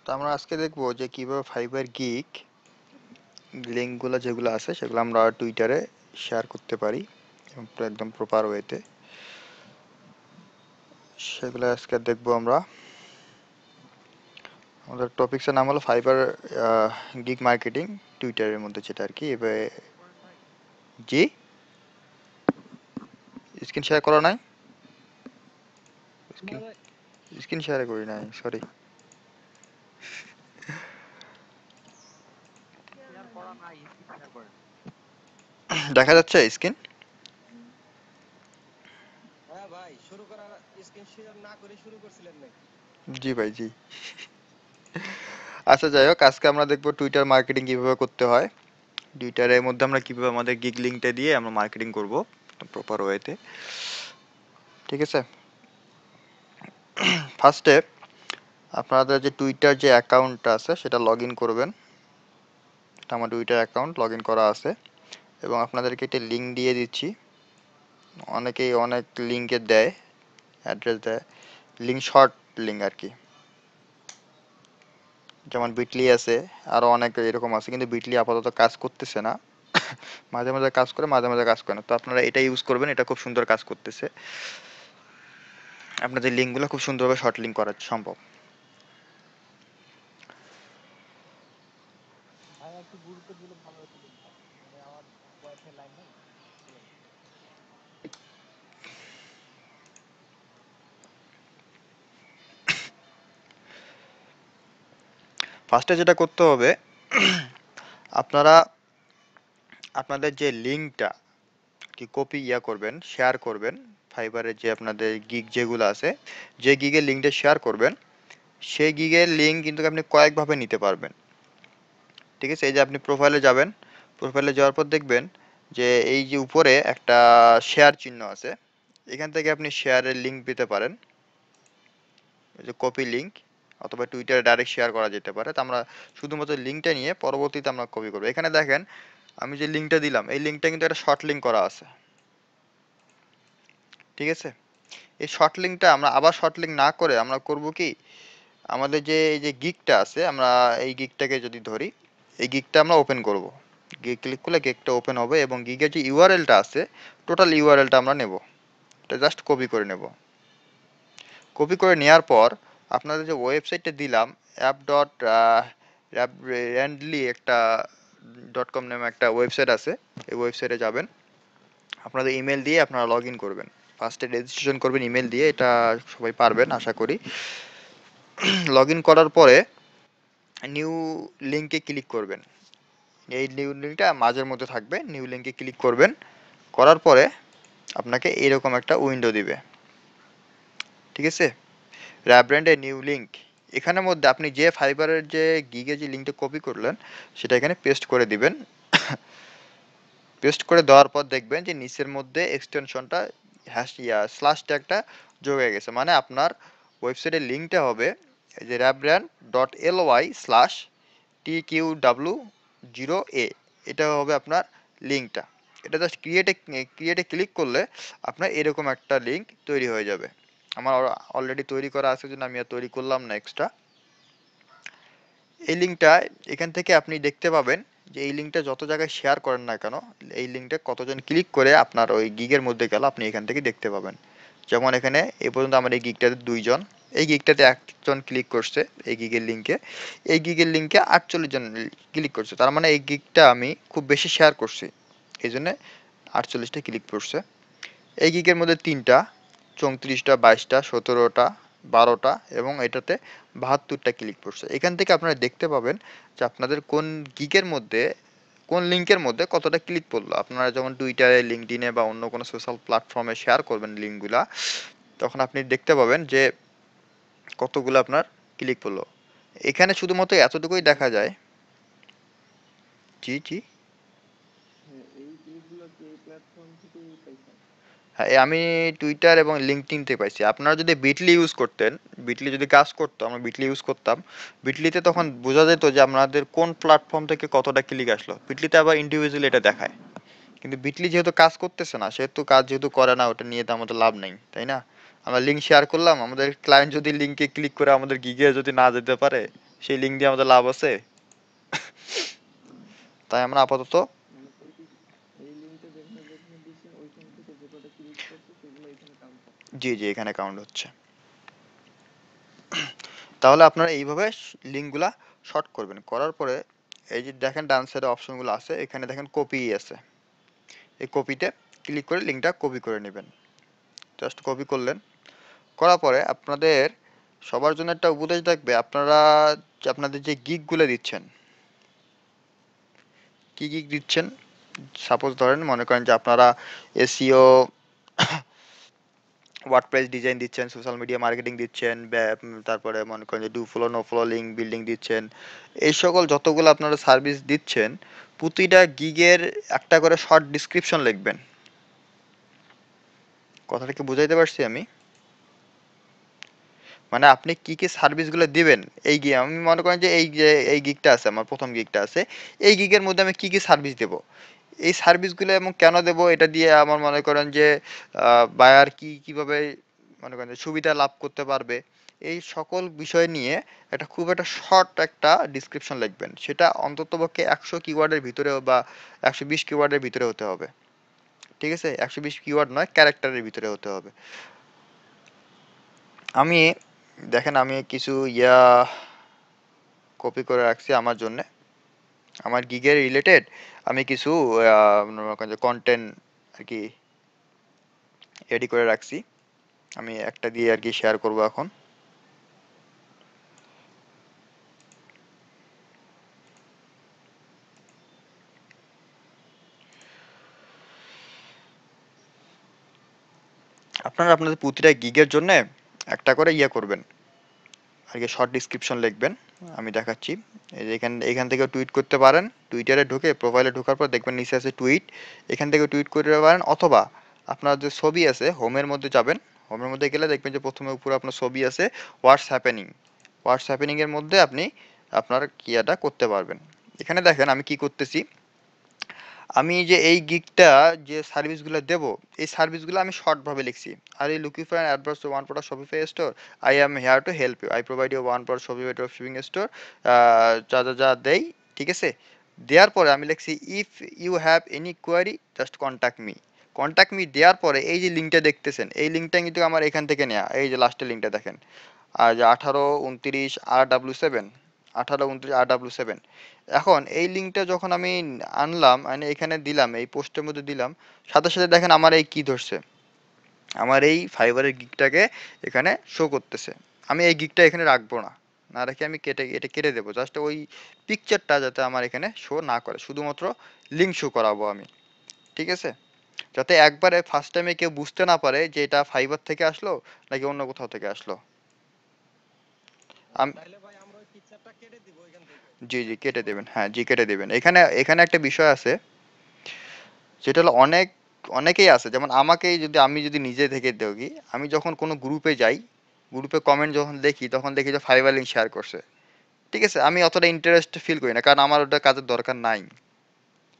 তো আমরা আজকে দেখবো যে কিভাবে ফাইবার গিগ লিঙ্কগুলো যেগুলো আছে সেগুলো আমরা টুইটারে শেয়ার করতে পারি এবং একদম প্রপার ওয়েতে। সেগুলো আজকে দেখবো আমরা। আমাদের টপিক্সের নাম হলো ফাইবার গিগ মার্কেটিং টুইটারের মধ্যে, যেটা আর কি এবারে। জি, স্ক্রিন শেয়ার করা নাই? স্ক্রিন স্ক্রিন শেয়ার করি নাই, সরি। দেখা যাচ্ছে স্ক্রিন? হ্যাঁ ভাই, শুরু করার স্ক্রিন শেয়ার না করে শুরু করছিলেন নাকি? জি ভাই, জি। আচ্ছা, যাই হোক, আজকে আমরা দেখবো টুইটার মার্কেটিং কিভাবে করতে হয়। টুইটারের মধ্যে আমরা কিভাবে আমাদের গিগ লিঙ্কটা দিয়ে আমরা মার্কেটিং করব প্রপার ওয়েতে। ঠিক আছে। ফার্স্টে আপনাদের যে টুইটার যে অ্যাকাউন্টটা আছে সেটা লগ ইন করবেন। এটা আমার টুইটার অ্যাকাউন্ট লগ ইন করা আছে এবং আপনাদেরকে একটা লিঙ্ক দিয়ে দিচ্ছি। অনেকেই অনেক লিঙ্কে দেয়, অ্যাড্রেস দেয়, লিঙ্ক শর্ট লিঙ্ক আর কি। যেমন বিটলি আছে, আরও অনেক এরকম আছে, কিন্তু বিটলি আপাতত কাজ করতেছে না। মাঝে মাঝে কাজ করে, মাঝে মাঝে কাজ করে না। তো আপনারা এটা ইউজ করবেন, এটা খুব সুন্দর কাজ করতেছে। আপনাদের লিঙ্কগুলো খুব সুন্দরভাবে শর্ট লিঙ্ক করা সম্ভব। ভাই একটু গুরুত্ব দিলে ভালো হতো কিন্তু ভাই, মানে আমার ওয়াইফাই লাইন নেই। চলে গেছে। ফার্স্টে যেটা করতে হবে, আপনারা আপনাদের যে লিঙ্কটা কি কপি করবেন, শেয়ার করবেন ফাইবারের যে আপনাদের গিগ যেগুলো আছে, যে গিগের লিঙ্কটা শেয়ার করবেন সেই গিগের লিঙ্ক কিন্তু আপনি কয়েকভাবে নিতে পারবেন। ঠিক আছে। এই যে আপনি প্রোফাইলে যাবেন, প্রোফাইলে যাওয়ার পর দেখবেন যে এই যে উপরে একটা শেয়ার চিহ্ন আছে, এখান থেকে আপনি শেয়ারের লিঙ্ক পেতে পারেন, এই যে কপি লিঙ্ক, অথবা টুইটারে ডাইরেক্ট শেয়ার করা যেতে পারে। তো আমরা শুধুমাত্র লিঙ্কটা নিয়ে পরবর্তীতে আমরা কপি করবো। এখানে দেখেন আমি যে লিঙ্কটা দিলাম, এই লিঙ্কটা কিন্তু একটা শর্ট লিঙ্ক করা আছে। ঠিক আছে। এই শর্ট লিঙ্কটা আমরা আবার শর্ট লিঙ্ক না করে আমরা করব কি, আমাদের যে এই যে গিগটা আছে, আমরা এই গিগটাকে যদি ধরি, এই গিগটা আমরা ওপেন করব। গিগ ক্লিক করলে গিগটা ওপেন হবে এবং গিগের যে ইউআরএলটা আছে, টোটাল ইউআরএলটা আমরা নেব। এটা জাস্ট কপি করে নেব। কপি করে নেওয়ার পর আপনাদের যে ওয়েবসাইটটা দিলাম, অ্যাপ ডট র্যান্ডলি একটা .com নামে একটা ওয়েবসাইট আছে, এই ওয়েবসাইটে যাবেন। আপনাদের ইমেল দিয়ে আপনারা লগ ইন করবেন। ফার্স্টে রেজিস্ট্রেশন করবেন ইমেল দিয়ে, এটা সবাই পারবেন আশা করি। লগ ইন করার পরে নিউ লিঙ্কে ক্লিক করবেন। এই নিউ লিঙ্কটা মাঝের মধ্যে থাকবে, নিউ লিঙ্কে ক্লিক করবেন। করার পরে আপনাকে এরকম একটা উইন্ডো দিবে। ঠিক আছে। র্যাব্র্যান্ড এ নিউ লিঙ্ক, এখানের মধ্যে আপনি যে ফাইবারের যে গিগে যে লিঙ্কটা কপি করলেন সেটা এখানে পেস্ট করে দিবেন। পেস্ট করে দেওয়ার পর দেখবেন যে নিচের মধ্যে এক্সটেনশনটা স্ল্যাশ ট্যাগটা যোগ হয়ে গেছে। মানে আপনার ওয়েবসাইটের লিঙ্কটা হবে এই যে rabbrand.ly/tqw0a, এটা হবে আপনার লিঙ্কটা। এটা জাস্ট ক্রিয়েটে ক্লিক করলে আপনার এরকম একটা লিঙ্ক তৈরি হয়ে যাবে। আমার অলরেডি তৈরি করা আছে, জন্য আমি আর তৈরি করলাম না এক্সট্রা। এই লিঙ্কটা এখান থেকে আপনি দেখতে পাবেন যে এই লিঙ্কটা যত জায়গায় শেয়ার করেন না কেন, এই লিঙ্কটা কতজন ক্লিক করে আপনার ওই গিগের মধ্যে গেল আপনি এখান থেকে দেখতে পাবেন। যেমন এখানে এ পর্যন্ত আমার এই গিগটাতে 2 জন, এই গিগটাতে 1 জন ক্লিক করছে এই গিগের লিঙ্কে, এই গিগের লিঙ্কে 48 জন ক্লিক করছে। তার মানে এই গিগটা আমি খুব বেশি শেয়ার করছি, এই জন্য 48টা ক্লিক করছে। এই গিগের মধ্যে 3টা, 34টা, 22টা, 17টা, 12টা এবং এটাতে 72টা ক্লিক করছে। এখান থেকে আপনারা দেখতে পাবেন যে আপনাদের কোন গিগের মধ্যে, কোন লিঙ্কের মধ্যে কতটা ক্লিক পড়লো। আপনারা যখন টুইটারে, লিঙ্কডইনে বা অন্য কোনো সোশ্যাল প্ল্যাটফর্মে শেয়ার করবেন লিঙ্কগুলা, তখন আপনি দেখতে পাবেন যে কতগুলো আপনার ক্লিক পড়লো। এখানে শুধুমাত্র এতটুকুই দেখা যায়। জি, জি। হ্যাঁ, এই ক্লিপগুলো কি এই প্ল্যাটফর্ম থেকেই পাইছেন? হ্যাঁ, আমি টুইটার এবং লিঙ্কডইন থেকে পাইছি। আপনারা যদি বিটলি ইউজ করতেন, বিটলি যদি কাজ করতো, আমরা বিটলি ইউজ করতাম, বিটলিতে তখন বোঝা যেত যে আপনাদের কোন প্ল্যাটফর্ম থেকে কতটা ক্লিক আসলো। বিটলিতে আবার ইন্ডিভিজুয়ালি এটা দেখায়, কিন্তু বিটলি যেহেতু কাজ করতেছে না, সেহেতু কাজ যেহেতু করে না, ওটা নিয়ে তো আমাদের লাভ নেই, তাই না? আমরা লিঙ্ক শেয়ার করলাম, আমাদের ক্লায়েন্ট যদি লিঙ্কে ক্লিক করে আমাদের গিগে যদি না যেতে পারে, সেই লিঙ্ক দিয়ে আমাদের লাভ আছে? তাই আমরা আপাতত মানে এই লিঙ্কটা যেখানে যেখানে দিচ্ছেন ওইখান থেকে যে কটা ক্লিক করছে সেগুলো এখানে কাউন্ট হবে। জি জি এখানে কাউন্ট হচ্ছে। তাহলে আপনারা এইভাবে লিঙ্কগুলা শর্ট করবেন, করার পরে এই যে দেখেন ডান সাইডে অপশনগুলো আছে, এখানে দেখেন কপি আছে, এই কপিতে ক্লিক করে লিঙ্কটা কপি করে নেবেন। জাস্ট কপি করলেন, করার পরে আপনাদের সবার জন্য একটা উপদেশ থাকবে, আপনারা আপনাদের যে গিগগুলো দিচ্ছেন, কি গিগ দিচ্ছেন, সাপোজ ধরেন মনে করেন যে আপনারা এসইও, ওয়ার্ডপ্রেস ডিজাইন দিচ্ছেন, সোশ্যাল মিডিয়া মার্কেটিং দিচ্ছেন, তারপরে মনে করেন যে do follow no follow link building দিচ্ছেন, এই সকল যতগুলো আপনারা সার্ভিস দিচ্ছেন প্রতিটা গিগের একটা করে শর্ট ডিসক্রিপশন লিখবেন। কথাটা কি বুঝাইতে পারছি আমি? মানে আপনি কি কি সার্ভিসগুলো দিবেন, এই গিয়ে আমি মনে করেন যে এই গিগটা আছে, আমার প্রথম গিগটা আছে, এই গিগের মধ্যে আমি কি কি সার্ভিস দেব, এই সার্ভিসগুলো এবং কেন দেব, এটা দিয়ে আমার মনে করেন যে বায়ার কিভাবে মনে করেন যে সুবিধা লাভ করতে পারবে, এই সকল বিষয় নিয়ে একটা খুব একটা শর্ট একটা ডিসক্রিপশন লিখবেন। সেটা অন্ততপক্ষে 100 কিওয়ার্ডের ভিতরে বা 120 কিওয়ার্ডের ভিতরে হতে হবে। ঠিক আছে, 120 কিওয়ার্ড নয়, ক্যারেক্টারের ভিতরে হতে হবে। আমি দেখেন আমি কিছু কপি করে রাখছি আমার জন্য, আমার গিগের রিলেটেড আমি কিছু কন্টেন্ট আর কি রেডি করে রাখছি, আমি একটা দিয়ে আর কি শেয়ার করব এখন। আপনারা আপনাদের প্রতিটা গিগের জন্য একটা করে করবেন আর কি, শর্ট ডিসক্রিপশন লিখবেন। আমি দেখাচ্ছি, এই যে এখান থেকে টুইট করতে পারেন, টুইটারে ঢুকে প্রোফাইলে ঢোকার পর দেখবেন নিচে আছে টুইট, এখান থেকে টুইট করতে পারেন, অথবা আপনার যে ছবি আছে হোমের মধ্যে যাবেন, হোমের মধ্যে গেলে দেখবেন যে প্রথমে উপরে আপনার ছবি আছে, হোয়াটস হ্যাপেনিং এর মধ্যে আপনি আপনার কিয়াটা করতে পারবেন। এখানে দেখেন আমি কি করতেছি, আমি যে এই গিগটা যে সার্ভিসগুলো দেব, এই সার্ভিসগুলো আমি শর্ট ভাবে লিখছি। আর এই looking for an adverse one product Shopify store, I am here to help you, I provide you one product Shopify drop shipping store, যা যা যা দেই, ঠিক আছে। দেওয়ার পরে আমি লিখছি if you have any query just contact me. Contact me দেওয়ার পরে এই যে লিঙ্কটা দেখতেছেন, এই লিঙ্কটা কিন্তু আমার এখান থেকে নেওয়া, এই যে লাস্টের লিঙ্কটা দেখেন, আর যে 1829 RW7, 1829 RW7। এখন এই লিঙ্কটা যখন আমি আনলাম, মানে এখানে দিলাম, এই পোস্টের মধ্যে দিলাম, সাথে সাথে দেখেন আমার এই কি ধরছে, আমার এই ফাইবারের গিগটাকে এখানে শো করতেছে। আমি এই গিগটা এখানে রাখবো না, না রেখে আমি এটা কেটে দেবো, জাস্ট ওই পিকচারটা যাতে আমার এখানে শো না করে, শুধুমাত্র লিঙ্ক শো করাবো আমি। ঠিক আছে, যাতে একবারে ফার্স্ট টাইমে কেউ বুঝতে না পারে যে এটা ফাইবার থেকে আসলো নাকি অন্য কোথাও থেকে আসলো। তাইলে ভাই আমরা ওই পিকচারটা কেটে দিব এখান থেকে, জি, জি নাকি কেটে দেবেন। সমস্যা? হ্যাঁ, জি কেটে দেবেন। এখানে এখানে একটা বিষয় আছে, যেটা হলো অনেকেই আছে, যেমন আমাকেই যদি আমি যদি নিজে থেকে দেখি, আমি যখন কোনো গ্রুপে যাই, গ্রুপে কমেন্ট যখন দেখি, তখন দেখি যে ফাইবার লিঙ্ক শেয়ার করছে। ঠিক আছে, আমি অতটা ইন্টারেস্ট ফিল করি না, কারণ আমার ওটা কাজের দরকার নাই।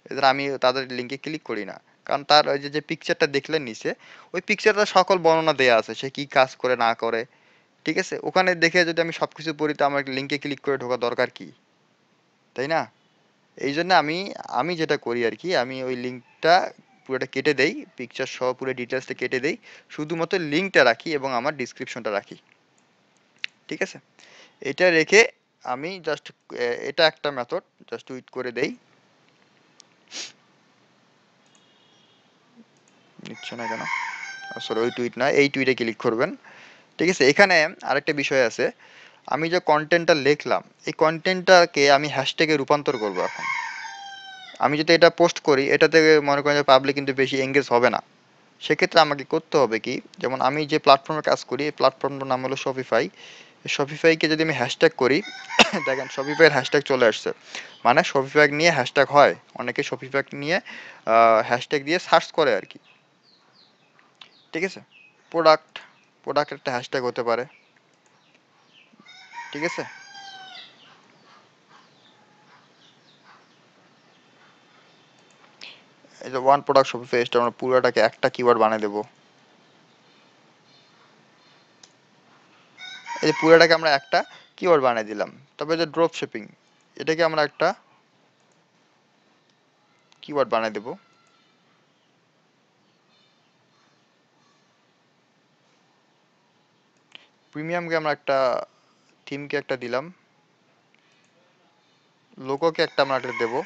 এদের আমি তাদের লিঙ্কে ক্লিক করি না, কারণ তার ওই যে পিকচারটা দেখলেন নিচে, ওই পিকচারটা সকল বর্ণনা দেয়া আছে, সে কি কাজ করে না করে। ঠিক আছে, ওখানে দেখে যদি আমি সবকিছু পড়ি, তো আমার লিঙ্কে ক্লিক করে ঢোকা দরকার কি, তাই না? এই জন্য আমি আমি যেটা করি আর কি, আমি ওই লিঙ্কটা পুরোটা কেটে দেই, পিকচার সহ পুরো ডিটেলসটা কেটে দেই, শুধুমাত্র লিঙ্কটা রাখি এবং আমার ডিসক্রিপশনটা রাখি। ঠিক আছে, এটা রেখে আমি জাস্ট, এটা একটা মেথড, জাস্ট টুইট করে দেই, নিচ্ছে না কেন, সরি ওই টুইট না, এই টুইটে ক্লিক করবেন। ঠিক আছে, এখানে আরেকটা বিষয় আছে, আমি যে কন্টেন্টটা লিখলাম, এই কন্টেন্টটাকে আমি হ্যাশট্যাগে রূপান্তর করব এখন। আমি যদি এটা পোস্ট করি, এটা থেকে মনে করেন যে পাবলিক কিন্তু বেশি এঙ্গেজ হবে না। সেক্ষেত্রে আমাকে করতে হবে কি, যেমন আমি যে প্ল্যাটফর্মে কাজ করি, এই প্ল্যাটফর্মটার নাম হলো শপিফাই। শপিফাইকে যদি আমি হ্যাশট্যাগ করি, দেখেন শপিফাইয়ের হ্যাশট্যাগ চলে আসছে, মানে শপিফাই নিয়ে হ্যাশট্যাগ হয়, অনেকে শপিফাই নিয়ে হ্যাশট্যাগ দিয়ে সার্চ করে আর কি। ঠিক আছে, প্রোডাক্ট, প্রোডাক্ট একটা হ্যাশট্যাগ হতে পারে। ঠিক আছে, এই যে ওয়ান প্রোডাক্ট শপিফাই স্টোর, আমরা পুরোটাকে একটা কিওয়ার্ড বানিয়ে দেবো। এই যে পুরোটাকে আমরা একটা কিওয়ার্ড বানিয়ে দিলাম, তবে যে ড্রপ শিপিং, এটাকে আমরা একটা কিওয়ার্ড বানিয়ে দেব। প্রিমিয়ামকে আমরা একটা থিমকে একটা দিলাম, লোগোকে একটা আমরা একটা দেবো,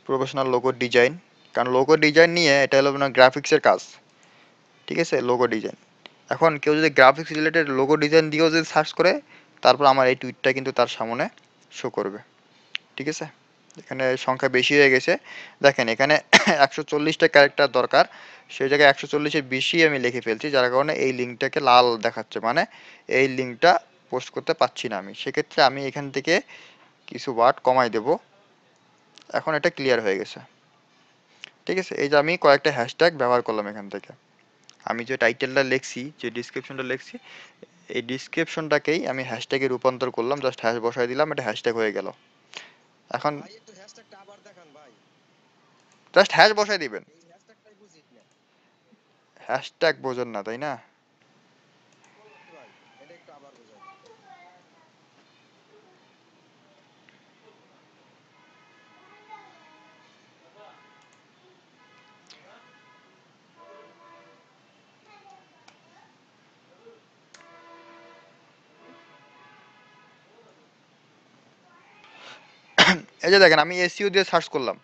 প্রফেশনাল লোগো ডিজাইন, কারণ লোগো ডিজাইন নিয়ে এটা হলো আপনার গ্রাফিক্সের কাজ, ঠিক আছে, লোগো ডিজাইন। এখন কেউ যদি গ্রাফিক্স রিলেটেড লোগো ডিজাইন দিয়েও যদি সার্চ করে, তারপর আমার এই টুইটটা কিন্তু তার সামনে শো করবে, ঠিক আছে। এখানে সংখ্যা বেশি হয়ে গেছে, দেখেন এখানে 140টা ক্যারেক্টার দরকার, সেই জায়গায় 140-এর বেশি আমি লিখে ফেলছি, যার কারণে এই লিঙ্কটাকে লাল দেখাচ্ছে, মানে এই লিঙ্কটা পোস্ট করতে পারছি না আমি। সেক্ষেত্রে আমি এখান থেকে কিছু ওয়ার্ড কমাই দেব। এখন এটা ক্লিয়ার হয়ে গেছে, ঠিক আছে। এই যে আমি কয়েকটা হ্যাশট্যাগ ব্যবহার করলাম এখান থেকে। আমি যে টাইটেলটা লিখছি, যে ডিসক্রিপশনটা লিখছি, এই ডিসক্রিপশনটাকেই আমি হ্যাশট্যাগে রূপান্তর করলাম, জাস্ট হ্যাশ বসাই দিলাম, এটা হ্যাশট্যাগ হয়ে গেল। এখন ভাই একটু হ্যাশট্যাগটা আবার দেখান ভাই, জাস্ট হ্যাশ বসাই দিবেন। এই হ্যাশট্যাগটাই বুঝি না হ্যাশট্যাগ বোঝেন না তাই না? ভাই, এটা একটু আবার বোঝাই। এই যে দেখেন আমি এসইও দিয়ে সার্চ করলাম,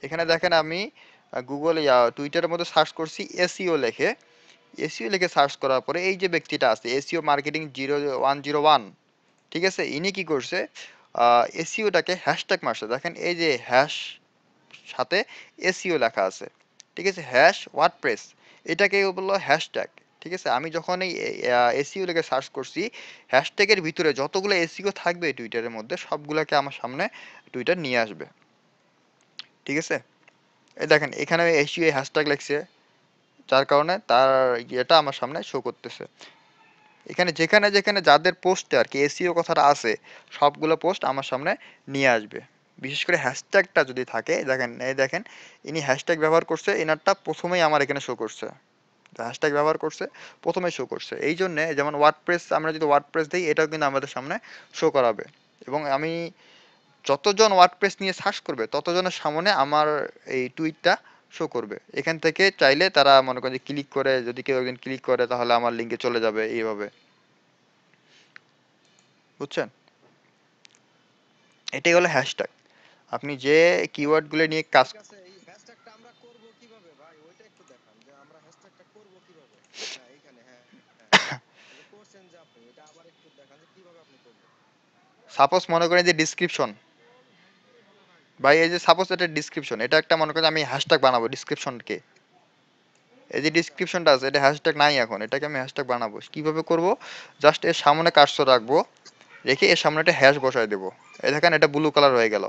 এখানে দেখেন আমি গুগল টুইটারের মধ্যে সার্চ করছি এসইও লেখে। এসইও লিখে সার্চ করার পরে এই যে ব্যক্তিটা আছে এসইও মার্কেটিং 0101, ঠিক আছে, ইনি কি করছে, এসইওটাকে হ্যাশট্যাগ মারছে। দেখেন এই যে হ্যাশ সাথে এসইও লেখা আছে, ঠিক আছে, হ্যাশ ওয়ার্ডপ্রেস, এটাকে বললো হ্যাশট্যাগ, ঠিক আছে। আমি যখন এই এসইও লিখে সার্চ করছি, হ্যাশট্যাগের ভিতরে যতগুলো এসইও থাকবে টুইটারের মধ্যে সবগুলোকে আমার সামনে টুইটার নিয়ে আসবে, ঠিক আছে। এই দেখেন এখানে এসইও হ্যাশট্যাগ লিখছে, যার কারণে তার ইয়েটা আমার সামনে শো করতেছে। এখানে যেখানে যেখানে যাদের পোস্টে আর কি এসইও কথাটা আছে, সবগুলো পোস্ট আমার সামনে নিয়ে আসবে। বিশেষ করে হ্যাশট্যাগটা যদি থাকে, দেখেন এই দেখেন ইনি হ্যাশট্যাগ ব্যবহার করছে, এনারটা প্রথমেই আমার এখানে শো করছে, হ্যাশট্যাগ ব্যবহার করছে প্রথমে শো করছে। এই জন্যে যেমন ওয়ার্ডপ্রেস, আমরা যদি ওয়ার্ডপ্রেস দিই এটাও কিন্তু আমাদের সামনে শো করাবে। এবং আমি যতজন ওয়ার্ডপ্রেস নিয়ে সার্চ করবে ততজনের সামনে আমার এই টুইটটা শো করবে। এখান থেকে চাইলে তারা মনে করেন যে ক্লিক করে, যদি কেউ একদিন ক্লিক করে তাহলে আমার লিঙ্কে চলে যাবে এইভাবে, বুঝছেন? এটাই হলো হ্যাশট্যাগ। আপনি যে কিওয়ার্ডগুলো নিয়ে কাজ, ঠিক আছে, এই হ্যাশট্যাগটা আমরা করব কিভাবে ভাই, ওইটা একটু দেখান যে আমরা হ্যাশট্যাগটা করব কিভাবে। হ্যাঁ এইখানে, হ্যাঁ হ্যাঁ, এই যে করছেন যে আপনি, এটা আবার একটু দেখান যে কিভাবে আপনি করবেন। সাপোজ মনে করেন যে ডিসক্রিপশন, ভাই এই যে সাপোজ এটা ডিসক্রিপশন, এটা একটা মনে করেন আমি হ্যাশট্যাগ বানাবো ডিসক্রিপশনকে, এই যে আচ্ছা ডিসক্রিপশনটা আছে এটা হ্যাশট্যাগ নাই, এখন এটাকে আমি হ্যাশট্যাগ বানাবো কিভাবে করব, জাস্ট এর সামনে কার্সর রাখবো, রেখে এর সামনে একটা হ্যাশ বসায় দেবো। এই দেখেন এটা ব্লু কালার হয়ে গেল,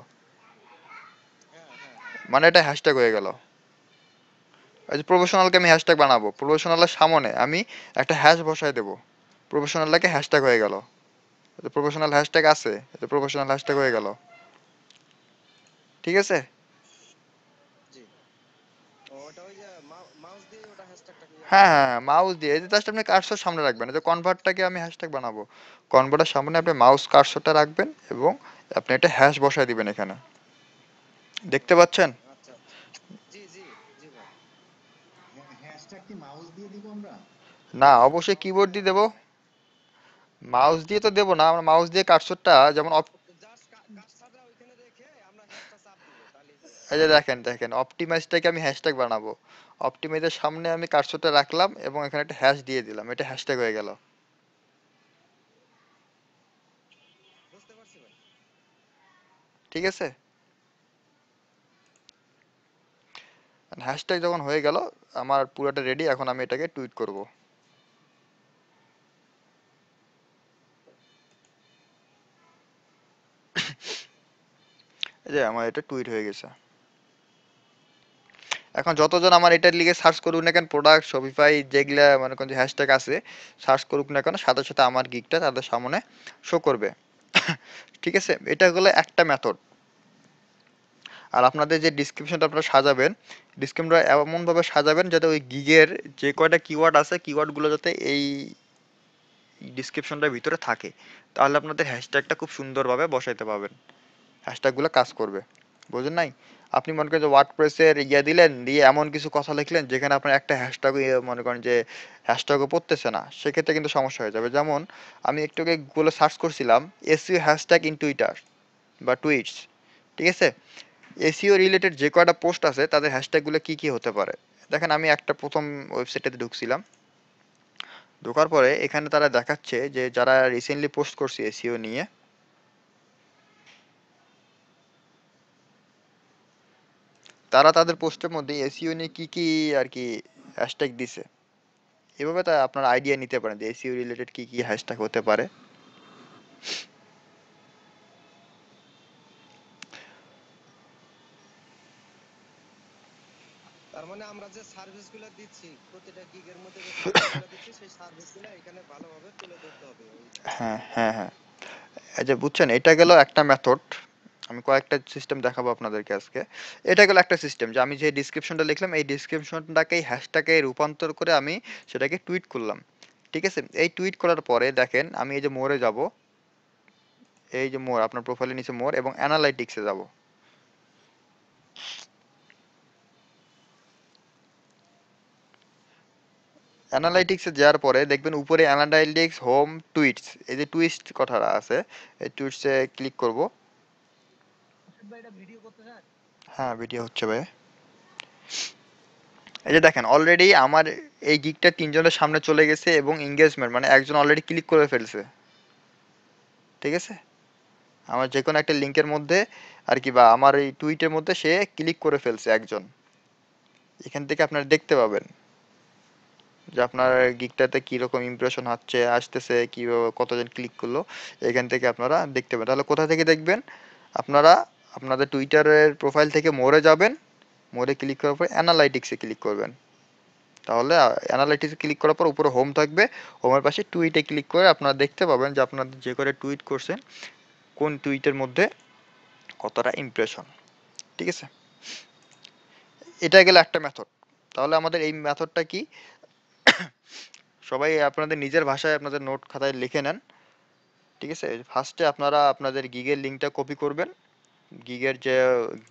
হ্যাঁ হ্যাঁ হ্যাঁ, মানে এটা হ্যাশট্যাগ হয়ে গেল। এই যে প্রফেশনালকে আমি হ্যাশট্যাগ বানাবো, প্রফেশনালের সামনে আমি একটা হ্যাশ বসায় দেবো, প্রফেশনালটাকে হ্যাশট্যাগ হয়ে গেল। প্রফেশনাল হ্যাশট্যাগ আছে, প্রফেশনাল হ্যাশট্যাগ হয়ে গেল, ঠিক আছে। জি। ও, ওটা ওই যে মাউস দিয়ে ওটা হ্যাশট্যাগটাকে ইয়া হ্যাঁ করবেন। হ্যাঁ হ্যাঁ, মাউস দিয়ে এই যে জাস্ট আপনি কার্সর সামনে রাখবেন, এই যে কনভার্টটাকে আমি হ্যাশট্যাগ বানাবো, কনভার্টের সামনে আপনি মাউস কার্সরটা রাখবেন এবং আপনি একটা হ্যাশ বসায় দিবেন এখানে, দেখতে পাচ্ছেন? আচ্ছা আচ্ছা, জি জি, জি ভাই। হ্যাশট্যাগ কি মাউস দিয়ে দিব আমরা? না, অবশ্যই কিবোর্ড দিয়ে দেবো, মাউস দিয়ে তো দেবো না, আমরা মাউস দিয়ে কার্সরটা যেমন জাস্ট কার্সারটা ওইখানে রেখে আমরা হ্যাশটা চাপ দিব, তাহলেই তো। এই যে দেখেন দেখেন অপটিমাইজটাকে আমি হ্যাশট্যাগ বানাবো, অপটিমাইজের সামনে আমি কার্সরটা রাখলাম এবং এখানে একটা হ্যাশ দিয়ে দিলাম, এটা হ্যাশট্যাগ হয়ে গেল, বুঝতে পারছি ভাই। ঠিক আছে। হ্যাশট্যাগ যখন হয়ে গেল আমার পুরোটা রেডি, এখন আমি এটাকে টুইট করব। এই যে আমার এটা টুইট হয়ে গেছে। এখন যতজন আমার এটার লিগে সার্চ করুক না কেন, প্রোডাক্ট শপিফাই যেগুলা মনে করেন যে হ্যাশট্যাগ আছে সার্চ করুক না কেন, সাথে সাথে আমার গিগটা তাদের সামনে শো করবে। ঠিক আছে, এটা হলো একটা মেথড। আর আপনাদের যে ডিসক্রিপশনটা আপনারা সাজাবেন, ডিসক্রিপশনটা এমনভাবে সাজাবেন যাতে ওই গিগের যে কয়টা কিওয়ার্ড আছে কিওয়ার্ডগুলো যাতে এই ডিসক্রিপশনটার ভিতরে থাকে, তাহলে আপনাদের হ্যাশট্যাগটা খুব সুন্দরভাবে বসাইতে পারবেন, হ্যাশট্যাগুলো কাজ করবে। বুঝেন নাই? আপনি মনে করেন যে ওয়ার্ডপ্রেসের দিলেন, দিয়ে এমন কিছু কথা লিখলেন যেখানে আপনার একটা হ্যাশট্যাগ মনে করেন যে হ্যাশট্যাগও পড়তেছে না, সেক্ষেত্রে কিন্তু সমস্যা হয়ে যাবে। যেমন আমি একটু আগে গুগলে সার্চ করছিলাম এসইও হ্যাশট্যাগ ইন টুইটার বা টুইটস, ঠিক আছে? এসইও রিলেটেড যে কয়টা পোস্ট আছে তাদের হ্যাশট্যাগুলো কি কি হতে পারে। দেখেন আমি একটা প্রথম ওয়েবসাইটে ঢুকছিলাম, ঢোকার পরে এখানে তারা দেখাচ্ছে যে যারা রিসেন্টলি পোস্ট করছে এসইও নিয়ে, তারা তাদের পোস্টের মধ্যে এসইও নিয়ে কি কি আর কি হ্যাশট্যাগ দিছে। এভাবে তা আপনার আইডিয়া নিতে পারেন যে এসইও রিলেটেড কি কি হ্যাশট্যাগ হতে পারে। তার মানে আমরা যে সার্ভিসগুলো দিচ্ছি, প্রতিটা গিগের মধ্যে যে সার্ভিসগুলো দিচ্ছি, সেই সার্ভিসগুলো এখানে ভালোভাবে তুলে ধরতে হবে ওই হ্যাঁ, হ্যাশট্যাগের হ্যাঁ, মাধ্যমে। হ্যাঁ। এই যে বুঝছেন, এটা গেল একটা মেথড। আমি কয়েকটা সিস্টেম দেখাবো আপনাদেরকে আজকে। এটা গেল একটা সিস্টেম যে আমি যে ডিসক্রিপশনটা লিখলাম এই ডিসক্রিপশনটাকেই হ্যাশট্যাগে রূপান্তর করে আমি সেটাকে টুইট করলাম। ঠিক আছে? এই টুইট করার পরে দেখেন আমি এই যে মোরে যাব, এই যে মোর আপনার প্রোফাইলের নিচে মোর এবং অ্যানালাইটিক্সে যাব। অ্যানালাইটিক্সে যাওয়ার পরে দেখবেন উপরে অ্যানালাইটিক্স হোম টুইটস, এই যে টুইস্ট কথাটা আছে, এই টুইটসে ক্লিক করব। হ্যাঁ, ভিডিও হচ্ছে ভাই। এই যে দেখেন অলরেডি আমার এই গিগটা ৩ জনের সামনে চলে গেছে এবং এনগেজমেন্ট মানে একজন অলরেডি ক্লিক করে ফেলছে। ঠিক আছে? আমার যেকোনো একটা লিংকের মধ্যে আর কি বা আমার এই টুইটের মধ্যে সে ক্লিক করে ফেলছে একজন। এখান থেকে আপনারা দেখতে পাবেন যে আপনার গিগটাতে কিরকম ইমপ্রেশন হচ্ছে, আসতেছে, কিভাবে কতজন ক্লিক করলো। এখান থেকে আপনারা দেখতে পাবেন। তাহলে কোথা থেকে দেখবেন? আপনারা আপনাদের টুইটারের প্রোফাইল থেকে মোরে যাবেন, মোরে ক্লিক করার পর অ্যানালাইটিক্সে ক্লিক করবেন। তাহলে অ্যানালাইটিক্সে ক্লিক করার পর উপরে হোম থাকবে, হোমের পাশে টুইটে ক্লিক করে আপনারা দেখতে পাবেন যে আপনাদের যে করে টুইট করছেন কোন টুইটের মধ্যে কতটা ইমপ্রেশন। ঠিক আছে? এটা গেল একটা মেথড। তাহলে আমাদের এই মেথডটা কি, সবাই আপনাদের নিজের ভাষায় আপনাদের নোট খাতায় লিখে নেন। ঠিক আছে? ফার্স্টে আপনারা আপনাদের গিগের লিঙ্কটা কপি করবেন, গিগের যে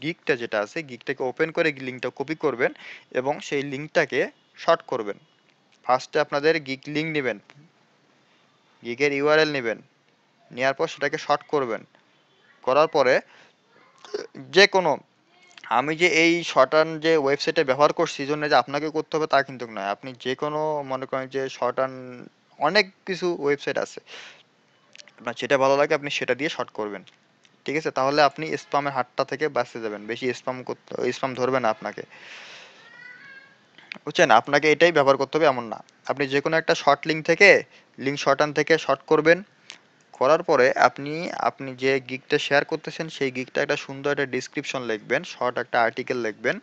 গিগটা যেটা আছে গিগটাকে ওপেন করে লিঙ্কটা কপি করবেন এবং সেই লিঙ্কটাকে শর্ট করবেন। ফার্স্টে আপনাদের গিগ লিঙ্ক নেবেন, গিগের ইউআরএল নেবেন, নেওয়ার পর সেটাকে শর্ট করবেন। করার পরে যে কোনো, আমি যে এই শর্টান যে ওয়েবসাইটে ব্যবহার করছি এই জন্য যে আপনাকে করতে হবে তা কিন্তু নয়। আপনি যে কোনো মনে করেন যে শর্টান অনেক কিছু ওয়েবসাইট আছে, আপনার যেটা ভালো লাগে আপনি সেটা দিয়ে শর্ট করবেন। ঠিক আছে? তাহলে আপনি স্প্যামের হাতটা থেকে বাঁচতে যাবেন, বেশি স্প্যাম করতে, স্প্যাম ধরবে না আপনাকে। বুঝছেন? আপনাকে এটাই ব্যবহার করতে হবে এমন না। আপনি যে কোনো একটা শর্ট লিঙ্ক থেকে, লিঙ্ক শর্টান থেকে শর্ট করবেন। করার পরে আপনি আপনি যে গিগটা শেয়ার করতেছেন সেই গিগটা একটা সুন্দর একটা ডিসক্রিপশন লিখবেন, শর্ট একটা আর্টিকেল লিখবেন।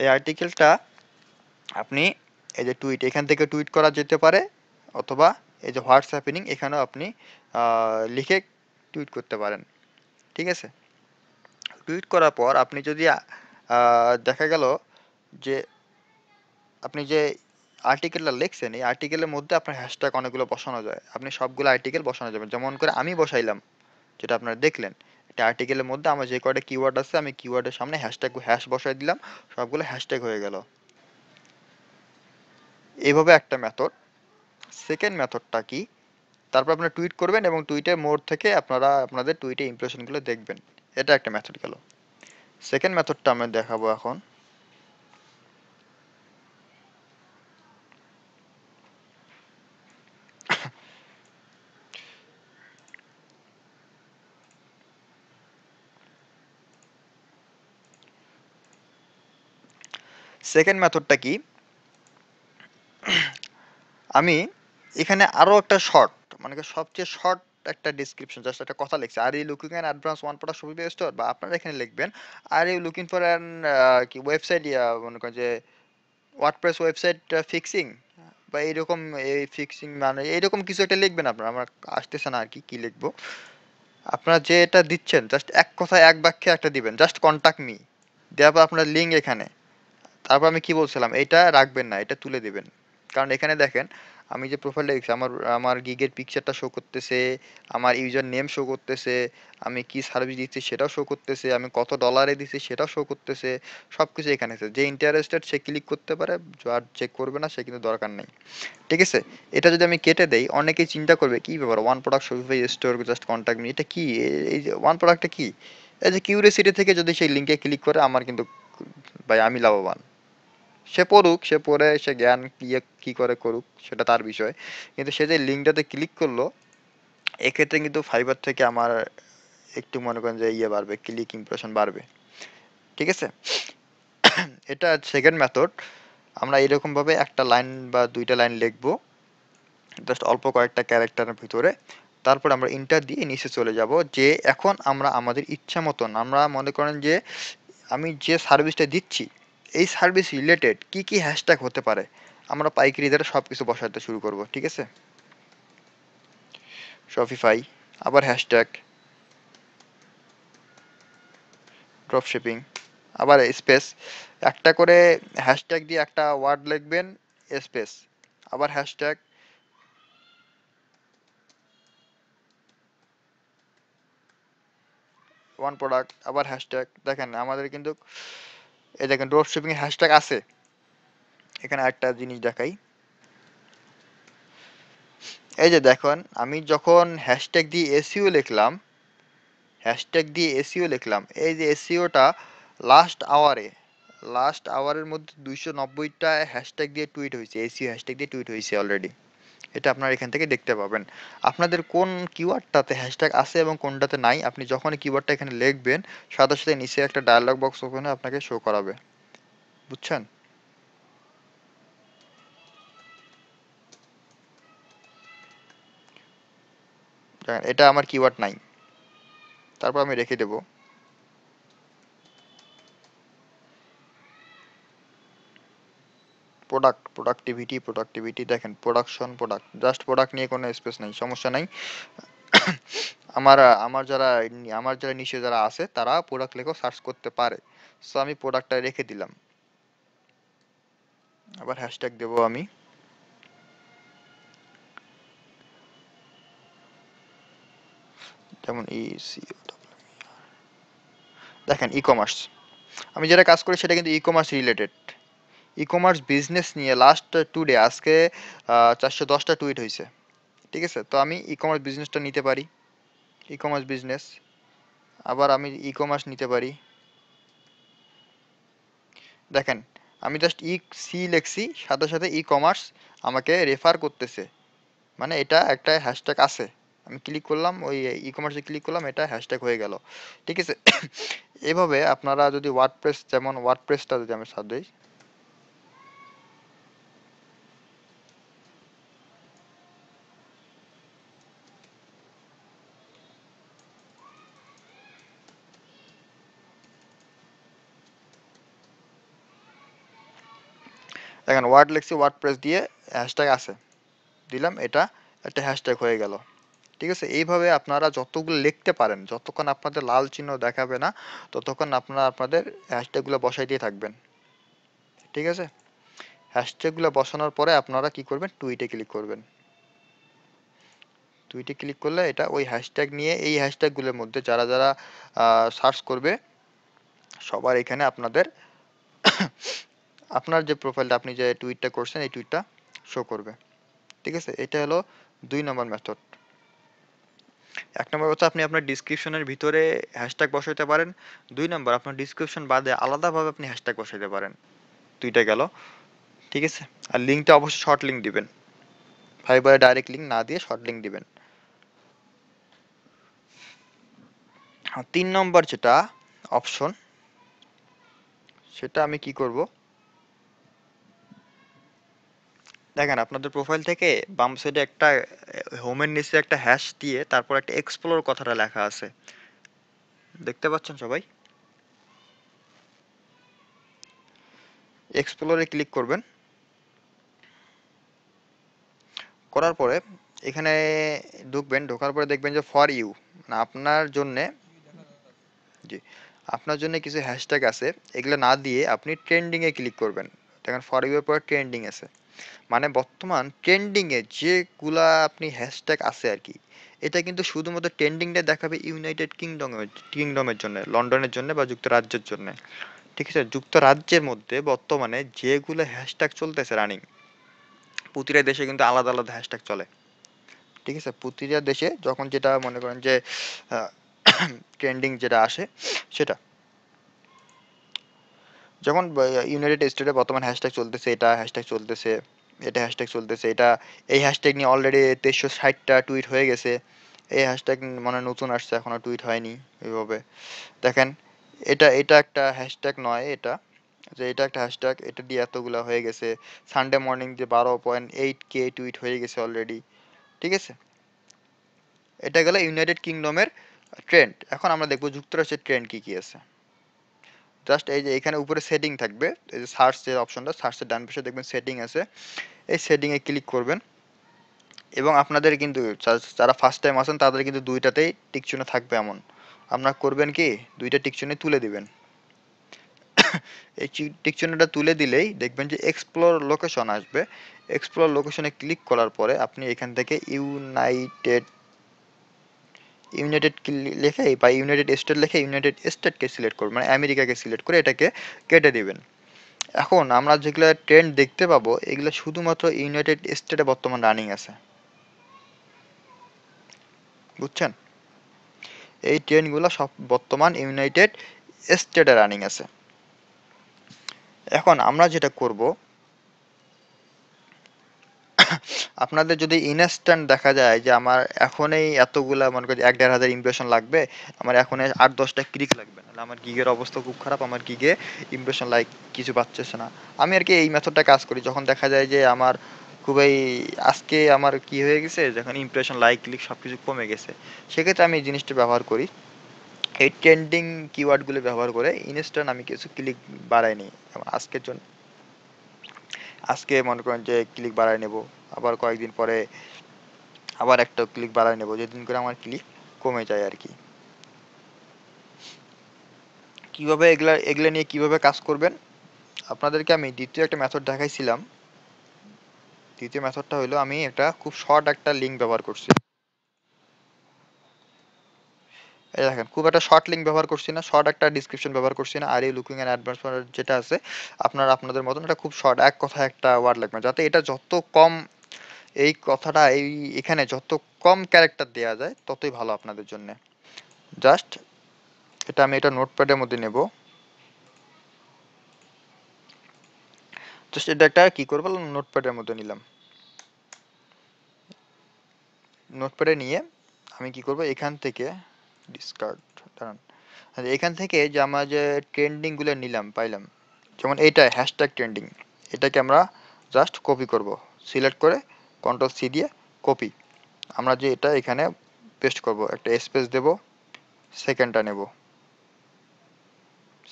এই আর্টিকেলটা আপনি এই যে টুইট, এখান থেকে টুইট করা যেতে পারে, অথবা এই যে হোয়াটস হ্যাপেনিং এখানেও আপনি লিখে টুইট করতে পারেন। ঠিক আছে? টুইট করার পর আপনি যদি দেখা গেল যে আপনি যে আর্টিকেলটা লিখছেন এই আর্টিকেলের মধ্যে আপনার হ্যাশট্যাগ অনেকগুলো বসানো যায়, আপনি সবগুলো আর্টিকেল বসানো যাবে। যেমন করে আমি বসাইলাম, যেটা আপনারা দেখলেন, একটা আর্টিকেলের মধ্যে আমার যে কয়টা কিওয়ার্ড আছে আমি কিওয়ার্ডের সামনে হ্যাশট্যাগ হ্যাশ বসাই দিলাম, সবগুলো হ্যাশট্যাগ হয়ে গেল। এইভাবে একটা মেথড। সেকেন্ড মেথডটা কি, তারপর আপনারা টুইট করবেন এবং টুইটের মোড থেকে আপনারা আপনাদের টুইটে ইমপ্রেশনগুলো দেখবেন। এটা একটা মেথড গেল। সেকেন্ড মেথডটা আমি দেখাবো এখন। সেকেন্ড মেথডটা কি, আমি এখানে আরো একটা শর্ট, মানে কি সবচেয়ে শর্ট একটা ডেসক্রিপশন, জাস্ট একটা কথা লিখছি, are you looking an advance one product shopping store, বা আপনারা এখানে লিখবেন are you looking for an কি ওয়েবসাইট, মনে করেন যে ওয়ার্ডপ্রেস ওয়েবসাইট ফিক্সিং, বা এইরকম, এই ফিক্সিং মানে এইরকম কিছু একটা লিখবেন আপনারা, আমার আসতেছে না আর কি কি লিখবো। আপনারা যে এটা দিচ্ছেন জাস্ট এক কথায় এক বাক্যে একটা দিবেন, জাস্ট কন্টাক্ট মি, দেওয়ার পর আপনার লিঙ্ক এখানে। তারপর আমি কি বলছিলাম, এটা রাখবেন না, এটা তুলে দিবেন। কারণ এখানে দেখেন আমি যে প্রোফাইলটা দেখছি আমার আমার গিগের পিকচারটা শো করতেছে, আমার ইউজার নেম শো করতেছে, আমি কি সার্ভিস দিচ্ছি সেটাও শো করতেছে, আমি কত ডলারে দিচ্ছি সেটাও শো করতেছে, সব কিছু এখানে আছে। যে ইন্টারেস্টেড সে ক্লিক করতে পারে, আর চেক করবে না সে কিন্তু দরকার নেই। ঠিক আছে? এটা যদি আমি কেটে দেই, অনেকেই চিন্তা করবে কি ব্যাপার, one product Shopify store just contact me, এটা কি? এই যে ওয়ান প্রোডাক্টটা কি? এই যে কিউরিওসিটি থেকে যদি সেই লিঙ্কে ক্লিক করে, আমার কিন্তু ভাই আমি লাভবান। সে পড়ুক, সে পড়ে সে জ্ঞান ইয়ে কি করে করুক সেটা তার বিষয়, কিন্তু সে যে লিঙ্কটাতে ক্লিক করলো, এক্ষেত্রে কিন্তু ফাইবার থেকে আমার একটু মনে করেন যে ইয়ে বাড়বে, ক্লিক ইমপ্রেশন বাড়বে। ঠিক আছে? এটা সেকেন্ড মেথড। আমরা এরকম ভাবে একটা লাইন বা দুইটা লাইন লিখবো, জাস্ট অল্প কয়েকটা ক্যারেক্টারের ভিতরে, তারপর আমরা ইন্টার দিয়ে নিচে চলে যাব। যে এখন আমরা আমাদের ইচ্ছা মতন, আমরা মনে করেন যে আমি যে সার্ভিসটা দিচ্ছি এই সার্ভিস রিলেটেড কি কি হ্যাশট্যাগ হতে পারে, আমরা পাইকারি দ্বারা সব কিছু বসাতে শুরু করব। ঠিক আছে? শপিফাই, আবার হ্যাশট্যাগ, ড্রপশিপিং, আবার স্পেস, একটা করে হ্যাশট্যাগ দিয়ে একটা ওয়ার্ড লিখবেন, স্পেস, আবার হ্যাশট্যাগ, ওয়ান প্রোডাক্ট, আবার হ্যাশট্যাগ। দেখেন আমাদের কিন্তু এই দেখেন ড্রপশিপিং হ্যাশট্যাগ আছে। এখানে একটা জিনিস দেখাই, এই যে দেখুন আমি যখন হ্যাশট্যাগ দিয়ে এসইও লিখলাম, হ্যাশট্যাগ দিয়ে এসইও লিখলাম, এই যে এসইওটা লাস্ট আওয়ারের মধ্যে 290টা হ্যাশট্যাগ দিয়ে টুইট হয়েছে, এসইও হ্যাশট্যাগ দিয়ে টুইট হয়েছে অলরেডি। এটা আপনারা এখান থেকে দেখতে পাবেন। আপনাদের কোন কিওয়ার্ডটাতে হ্যাশট্যাগ আছে এবং কোনটাতে নাই, আপনি যখন কিওয়ার্ডটা এখানে লিখবেন, সাথে সাথে নিচে একটা ডায়ালগ বক্স ওপেন হয়ে আপনাকে শো করাবে। বুঝছেন? দেখেন, এটা আমার কিওয়ার্ড নাই, তারপর আমি রেখে দেবো। প্রোডাক্টিভিটি, দেখেন প্রোডাকশন, প্রোডাক্ট, জাস্ট প্রোডাক্ট নিয়ে কোনো স্পেস নাই, সমস্যা নাই। আমার আমার যারা আমার যারা নিচে যারা আছে তারা প্রোডাক্ট লেখেও সার্চ করতে পারে। সো আমি প্রোডাক্টটা রেখে দিলাম। আবার হ্যাশট্যাগ দেবো আমি, যেমন দেখেন ই কমার্স, আমি যেটা কাজ করি সেটা কিন্তু e commerce related. E commerce business নিয়ে লাস্ট টুডে আজকে 410টা টুইট হয়েছে। ঠিক আছে? তো আমি ই কমার্স বিজনেসটা নিতে পারি, ই কমার্স বিজনেস, আবার আমি ই কমার্স নিতে পারি। দেখেন আমি জাস্ট ই সি লিখছি, সাথে সাথে ই কমার্স আমাকে রেফার করতেছে, মানে এটা একটা হ্যাশট্যাগ আছে। আমি ক্লিক করলাম, ওই ই কমার্সে ক্লিক করলাম, এটা হ্যাশট্যাগ হয়ে গেল। ঠিক আছে? এভাবে আপনারা যদি ওয়ার্ডপ্রেস, যেমন ওয়ার্ডপ্রেসটা যদি আমি সাথ দিই, দেখেন ওয়ার্ড লিখছি, ওয়ার্ডপ্রেস দিয়ে হ্যাশট্যাগ আছে, দিলাম, এটা একটা হ্যাশট্যাগ হয়ে গেল। ঠিক আছে? এইভাবে আপনারা যতগুলো লিখতে পারেন, যতক্ষণ আপনাদের লাল চিহ্ন দেখাবে না ততক্ষণ আপনারা আপনাদের হ্যাশট্যাগুলো বসাই দিয়ে থাকবেন। ঠিক আছে? হ্যাশট্যাগুলো বসানোর পরে আপনারা কি করবেন, টুইটে ক্লিক করবেন। টুইটে ক্লিক করলে এটা ওই হ্যাশট্যাগ নিয়ে, এই হ্যাশট্যাগুলোর মধ্যে যারা যারা সার্চ করবে সবার এখানে আপনাদের আপনার যে প্রোফাইলটা, আপনি যে টুইটটা করছেন এই টুইটটা শো করবে। ঠিক আছে? এটা হলো 2 নম্বর মেথড। 1 নম্বর হচ্ছে আপনি আপনার ডিসক্রিপশনের ভিতরে হ্যাশট্যাগ বসাইতে পারেন। 2 নম্বর আপনার ডিসক্রিপশন বাদে আলাদাভাবে আপনি হ্যাশট্যাগ বসাইতে পারেন। 2টা গেল। ঠিক আছে? আর লিঙ্কটা অবশ্যই শর্ট লিঙ্ক দিবেন, ফাইবারে ডাইরেক্ট লিঙ্ক না দিয়ে শর্ট লিঙ্ক দিবেন। আর 3 নম্বর যেটা অপশন, সেটা আমি কি করব, দেখেন আপনাদের প্রোফাইল থেকে বাম সাইডে একটা হোমের নিচে একটা হ্যাশ দিয়ে তারপর একটা এক্সপ্লোর কথাটা লেখা আছে, দেখতে পাচ্ছেন সবাই? এক্সপ্লোরে ক্লিক করবেন। করার পরে এখানে ঢুকবেন, ঢোকার পরে দেখবেন যে ফর ইউ, মানে আপনার জন্যে, জি, আপনার জন্য কিছু হ্যাশট্যাগ আছে, এগুলো না দিয়ে আপনি ট্রেন্ডিং এ ক্লিক করবেন। দেখেন ফর ইউ এর পরে ট্রেন্ডিং আছে, মানে বর্তমান ট্রেন্ডিং এ যেগুলা আপনি হ্যাশট্যাগ আছে আর কি, এটা কিন্তু শুধুমাত্র ট্রেন্ডিংটা দেখাবে ইউনাইটেড কিংডমের জন্য, লন্ডনের জন্য বা যুক্তরাজ্যের জন্য। ঠিক আছে, যুক্তরাজ্যের মধ্যে বর্তমানে যেগুলো হ্যাশট্যাগ চলতেছে রানিং, প্রতিটা দেশে কিন্তু আলাদা আলাদা হ্যাশট্যাগ চলে। ঠিক আছে, প্রতিটা দেশে যখন যেটা মনে করেন যে ট্রেন্ডিং যেটা আসে সেটা, যেমন ইউনাইটেড স্টেটে বর্তমান হ্যাশট্যাগ চলতেছে, এটা হ্যাশট্যাগ চলতেছে, এটা হ্যাশট্যাগ চলতেছে, এটা এই হ্যাশট্যাগ নিয়ে অলরেডি 2360টা টুইট হয়ে গেছে, এই হ্যাশট্যাগ মানে নতুন আসছে এখনো টুইট হয়নি এইভাবে। দেখেন, এটা একটা হ্যাশট্যাগ নয়, এটা যে এটা একটা হ্যাশট্যাগ, এটা দিয়ে এতগুলা হয়ে গেছে। সানডে মর্নিং যে 12.8K টুইট হয়ে গেছে অলরেডি। ঠিক আছে, এটা গেল ইউনাইটেড কিংডমের ট্রেন্ড। এখন আমরা দেখবো যুক্তরাষ্ট্রের ট্রেন্ড কি কি আছে। জাস্ট এই যে এখানে উপরে সেটিং থাকবে, এই যে সার্চ এর অপশনটা, সার্চের ডান পাশে দেখবেন সেটিং আছে, এই সেটিং এ ক্লিক করবেন এবং আপনাদের কিন্তু যারা ফার্স্ট টাইম আছেন তাদের কিন্তু দুইটাতেই টিক চিহ্ন থাকবে এমন। আপনারা করবেন কি, দুইটা টিক চিহ্ন তুলে দিবেন। এই টিক চিহ্নটা তুলে দিলেই দেখবেন যে এক্সপ্লোর লোকেশন আসবে। এক্সপ্লোর লোকেশনে ক্লিক করার পরে আপনি এখান থেকে ইউনাইটেড ইউনাইটেড লিখে বা ইউনাইটেড স্টেট লিখে ইউনাইটেড স্টেটকে সিলেক্ট করবেন, মানে আমেরিকাকে সিলেক্ট করে এটাকে কেটে দিবেন। এখন আমরা যেগুলো ট্রেন্ড দেখতে পাবো এগুলো শুধুমাত্র ইউনাইটেড স্টেটে বর্তমান রানিং আছে, বুঝছেন? এই ট্রেন্ডগুলো সব বর্তমান ইউনাইটেড স্টেটে রানিং আছে। এখন আমরা যেটা করব, আপনাদের যদি ইনস্ট্যান্ট দেখা যায় যে আমার এখনই এতগুলা মনে করি 1-1.5 হাজার ইমপ্রেশন লাগবে, আমার এখন 8-10টা ক্লিক লাগবে, নাহলে আমার গিগের অবস্থা খুব খারাপ, আমার গিগে ইমপ্রেশন লাইক কিছু পাচ্ছেছে না। আমি আর কি এই মেথডটা কাজ করি যখন দেখা যায় যে আমার খুবই আজকে আমার কি হয়ে গেছে, যখন ইমপ্রেশন লাইক ক্লিক সব কিছু কমে গেছে, সেক্ষেত্রে আমি এই জিনিসটা ব্যবহার করি। এই ট্রেন্ডিং কিওয়ার্ডগুলো ব্যবহার করে ইনস্ট্যান্ট আমি কিছু ক্লিক বাড়াই নিই। যেমন আজকের জন্য আজকে মনে করেন যে ক্লিক বাড়ায় নেব, আবার কয়েকদিন পরে আবার একটা ক্লিক বাড়ায় নেব, যেদিন করে আমার ক্লিক কমে যায় আর কি। কিভাবে এগুলা এগুলা নিয়ে কিভাবে কাজ করবেন, আপনাদেরকে আমি দ্বিতীয় একটা মেথড দেখাইছিলাম। দ্বিতীয় মেথডটা হলো আমি একটা খুব শর্ট একটা লিঙ্ক ব্যবহার করছি। এই দেখেন, খুব একটা শর্ট লিঙ্ক ব্যবহার করছি না, শর্ট একটা ডিসক্রিপশন ব্যবহার করছি না। আর এই লুকিং এন্ড অ্যাডভান্স যেটা আছে আপনারা আপনাদের মতন এটা খুব শর্ট, এক কথা একটা ওয়ার্ড লাগবে, যাতে এটা যত কম এই কথাটা এখানে যত কম ক্যারেক্টার দেওয়া যায় ততই ভালো আপনাদের জন্য। জাস্ট এটা আমি এটা নোটপ্যাডের মধ্যে নেব। জাস্ট এটা একটা কি করবো, নোটপ্যাডের মধ্যে নিলাম। নোটপ্যাডে নিয়ে আমি কি করব, এখান থেকে ডিসকার্ড, দাঁড়ান, এখান থেকে যে আমরা যে ট্রেন্ডিং গুলো নিলাম পাইলাম, যেমন এইটা হ্যাশট্যাগ ট্রেন্ডিং, এটাকে আমরা জাস্ট কপি করব, সিলেক্ট করে কন্ট্রোল সি দিয়ে কপি। আমরা যে এটা এখানে পেস্ট করব, একটা স্পেস দেব, সেকেন্ডটা নেব,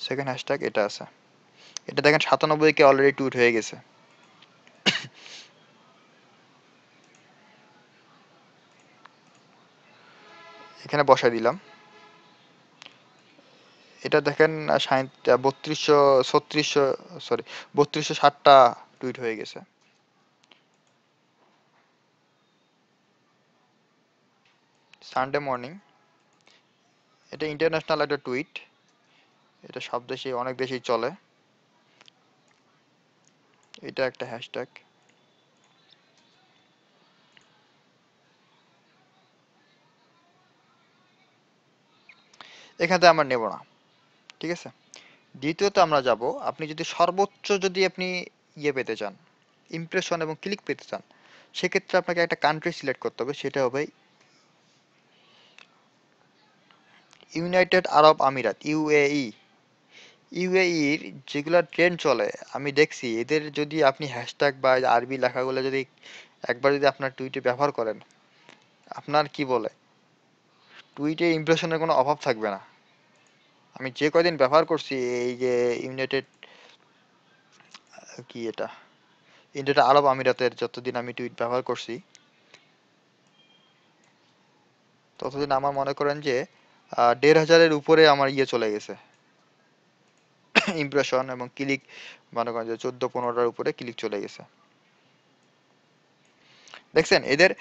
সেকেন্ড হ্যাশট্যাগ এটা আছে। এটা দেখেন 97কে অলরেডি টুইট হয়ে গেছে। এখানে বসাই দিলাম। এটা দেখেন 3260টা টুইট হয়ে গেছে। সানডে মর্নিং, এটা ইন্টারন্যাশনাল একটা টুইট, এটা সব দেশে অনেক দেশেই চলে। এটা একটা হ্যাশট্যাগ। এখান থেকে আমরা নেব না, ঠিক আছে। দ্বিতীয়ত আমরা যাব, আপনি যদি সর্বোচ্চ যদি আপনি ইয়ে পেতে চান, ইমপ্রেশন এবং ক্লিক পেতে চান, সেক্ষেত্রে আপনাকে একটা কান্ট্রি সিলেক্ট করতে হবে, সেটা হবে ইউনাইটেড আরব আমিরাত, ইউএই। ইউএইর যেগুলা ট্রেন্ড চলে আমি দেখছি, এদের যদি আপনি হ্যাশট্যাগ বা আরবি লেখাগুলো যদি একবার যদি আপনার টুইটে ব্যবহার করেন, আপনার কি বলে টুইটে ইমপ্রেশনের কোনো অভাব থাকবে না। আমি যে কয়দিন ব্যবহার করছি এই যে ইউনাইটেড কি এটা ইউনাইটেড আরব আমিরাতের যতদিন আমি টুইট ব্যবহার করছি, ততদিন আমার মনে করেন যে 1500-এর উপরে আমার ইয়ে চলে গেছে ইমপ্রেশন এবং ক্লিক, মনে করেন যে 14-15টার উপরে ক্লিক চলে গেছে। দেখছেন এদের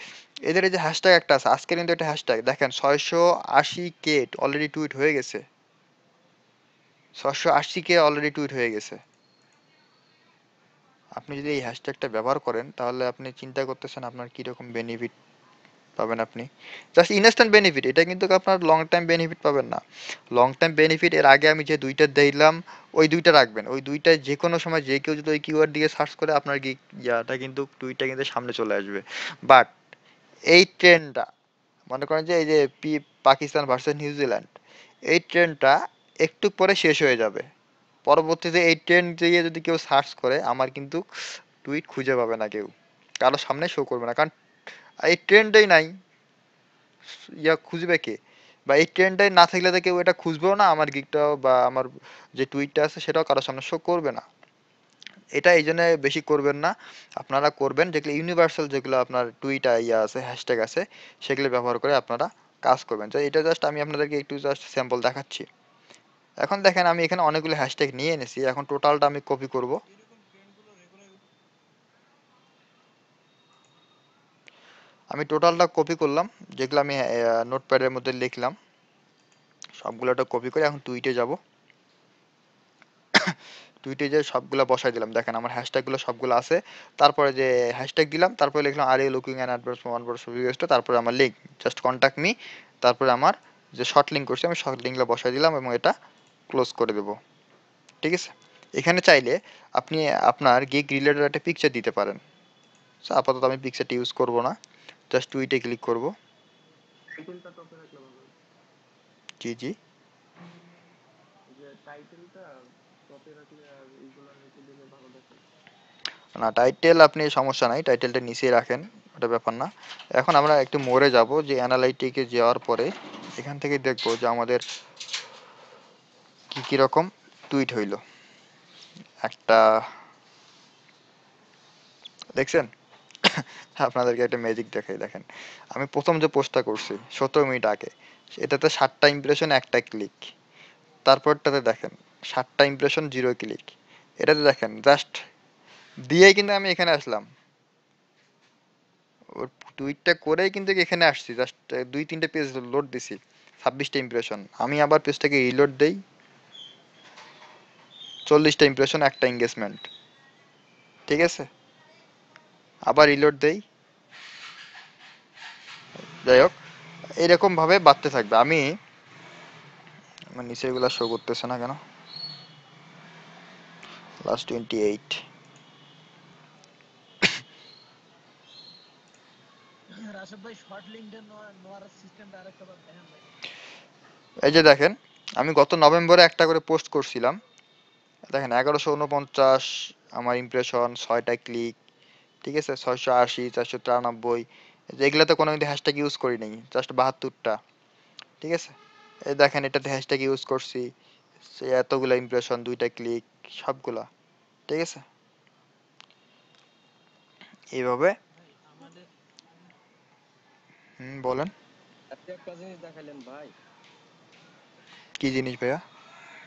এদের এই যে হ্যাশট্যাগ একটা আছে, আজকে কিন্তু একটা হ্যাশট্যাগ দেখেন 680K অলরেডি টুইট হয়ে গেছে, 680K অলরেডি টুইট হয়ে গেছে। আপনি যদি এই হ্যাশট্যাগটা ব্যবহার করেন তাহলে আপনি চিন্তা করতেছেন আপনার কিরকম বেনিফিট পাবেন আপনি। জাস্ট ইনস্ট্যান্ট বেনিফিট, এটা কিন্তু আপনার লং টাইম বেনিফিট পাবেন না। লং টাইম বেনিফিট এর আগে আমি যে দুইটা দিলাম ওই দুইটা রাখবেন, ওই দুইটা যে কোনো সময় যে কেউ যদি ওই কিওয়ার্ড দিয়ে সার্চ করে আপনার ইয়াটা কিন্তু টুইটটা কিন্তু সামনে চলে আসবে। বাট এই ট্রেন্ডটা মনে করেন যে এই যে পাকিস্তান ভার্সেস নিউজিল্যান্ড, এই ট্রেন্ডটা একটু পরে শেষ হয়ে যাবে। পরবর্তীতে এই ট্রেন্ড দিয়ে যদি কেউ সার্চ করে আমার কিন্তু টুইট খুঁজে পাবে না কেউ, কারো সামনে শো করবে না, কারণ এই ট্রেন্ডটাই নাই, ইয়া খুঁজবে কে? বা এই ট্রেন্ডটাই না থাকলে তো কেউ এটা খুঁজবেও না, আমার গিকটাও বা আমার যে টুইটটা আছে সেটাও কারোর সামনে শো করবে না। এটা এই জন্য বেশি করবেন না। আপনারা করবেন যেগুলো ইউনিভার্সাল, যেগুলো আপনার টুইট ইয়া আছে, হ্যাশট্যাগ আছে, সেগুলো ব্যবহার করে আপনারা কাজ করবেন। তো এটা জাস্ট আমি আপনাদেরকে একটু জাস্ট স্যাম্পল দেখাচ্ছি। এখন দেখেন আমি এখানে অনেকগুলো হ্যাশট্যাগ নিয়ে এনেছি, এখন টোটালটা আমি কপি করব। আমি টোটালটা কপি করলাম, যেগুলো আমি নোটপ্যাডের মধ্যে লিখলাম সবগুলোটা কপি করে এখন টুইটে যাব। টুইটে যে সবগুলা বসাই দিলাম, দেখেন আমার হ্যাশট্যাগুলো সবগুলো আছে। তারপরে যে হ্যাশট্যাগ দিলাম, তারপরে লিখলাম are you looking an adverse one for viewers, তারপরে আমার লিঙ্ক জাস্ট কন্টাক্ট মি, তারপরে আমার যে শর্ট লিঙ্ক করছি আমি শর্ট লিঙ্কগুলো বসাই দিলাম এবং এটা ক্লোজ করে দেবো। ঠিক আছে, এখানে চাইলে আপনি আপনার গিগ রিলেটেড একটা পিকচার দিতে পারেন। So, আপাতত আমি পিকচারটা ইউজ করব না, জাস্ট টুইটে ক্লিক করব। টাইটেলটা টপে রাখলে ভালো হয়। জি জি। যে টাইটেলটা টপে রাখলে আর এইগুলোর নিচে দিলে ভালো দেখায়। না টাইটেল আপনি সমস্যা নাই, টাইটেলটা নিচেই রাখেন, ওটা ব্যাপার না। এখন আমরা একটু মোড়ে যাব, যে অ্যানালাইটিকে যাওয়ার পরে এখান থেকে দেখব যে আমাদের কি কি রকম টুইট হইল। একটা দেখছেন আপনাদেরকে একটা ম্যাজিক দেখাই, দেখেন আমি প্রথম যে পোস্টটা করছি 17 মিনিট আগে, এটাতে 7টা ইমপ্রেশন, একটা ক্লিক। তারপরটাতে দেখেন 7টা ইমপ্রেশন, 0 ক্লিক। এটাতে দেখেন জাস্ট দিয়েই কিন্তু আমি এখানে আসলাম, ওর টুইটটা করেই কিন্তু এখানে আসছি, জাস্ট 2-3টে পেজ লোড দিছি, 26টা ইমপ্রেশন। আমি আবার পেজটাকে রিলোড দেই, 40টা ইমপ্রেশন, একটা এঙ্গেজমেন্ট। ঠিক আছে, আবার রিলোড দেই, যাই হোক এরকম ভাবে বাড়তে থাকবে। আমি আমার নিচের গুলা শো করতেছে না কেন, লাস্ট 28। রাশেদ ভাই শর্ট লিঙ্কটা নেওয়ার সিস্টেমটা আরেকটা বার দেখেন ভাই। এই যে দেখেন আমি গত নভেম্বরে একটা করে পোস্ট করছিলাম, দেখেন 1149 আমার ইমপ্রেশন, 6টা ক্লিক। ঠিক আছে, 680, 493, এগুলাতে কোনো কিন্তু হ্যাশট্যাগ ইউজ করি নাই, জাস্ট 72টা। ঠিক আছে, এই দেখেন এটাতে হ্যাশট্যাগ ইউজ করছি, সে এতগুলা ইমপ্রেশন, 2টা ক্লিক, সবগুলা। ঠিক আছে, এইভাবে। ভাই আমাদের বলেন আপনি একটা জিনিস দেখাইলেন ভাই, কি জিনিস ভাইয়া?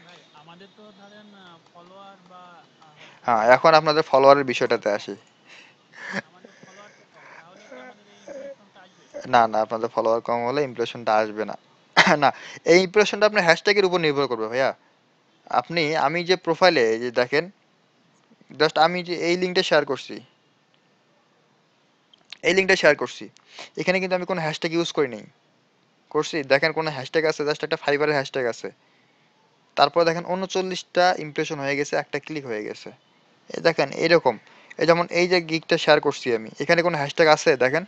ভাই আমাদের তো ধরেন ফলোয়ার বা হচ্ছে হ্যাঁ, এখন আপনাদের ফলোয়ারের বিষয়টাতে আসি। আমাদের ফলোয়ার তো কম, তাহলে কি আমাদের এই ইমপ্রেশনটা আসবে? না না, আপনাদের ফলোয়ার কম হলে ইমপ্রেশনটা আসবে না। না, এই ইমপ্রেশনটা আপনার হ্যাশট্যাগের উপর নির্ভর করবে ভাইয়া। আমি যে প্রোফাইলে যে দেখেন, জাস্ট আমি যে এই লিঙ্কটা শেয়ার করছি, এই লিঙ্কটা শেয়ার করছি, এখানে কিন্তু আমি কোনো হ্যাশট্যাগ ইউজ করি নাই। করছি, দেখেন কোনো হ্যাশট্যাগ আছে, জাস্ট একটা ফাইবারের হ্যাশট্যাগ আছে। তারপর দেখেন 39টা ইমপ্রেশন হয়ে গেছে, একটা ক্লিক হয়ে গেছে। এই দেখেন এইরকম, এই যেমন এই যে গিগটা শেয়ার করছি আমি, এখানে কোনো হ্যাশট্যাগ আছে দেখেন,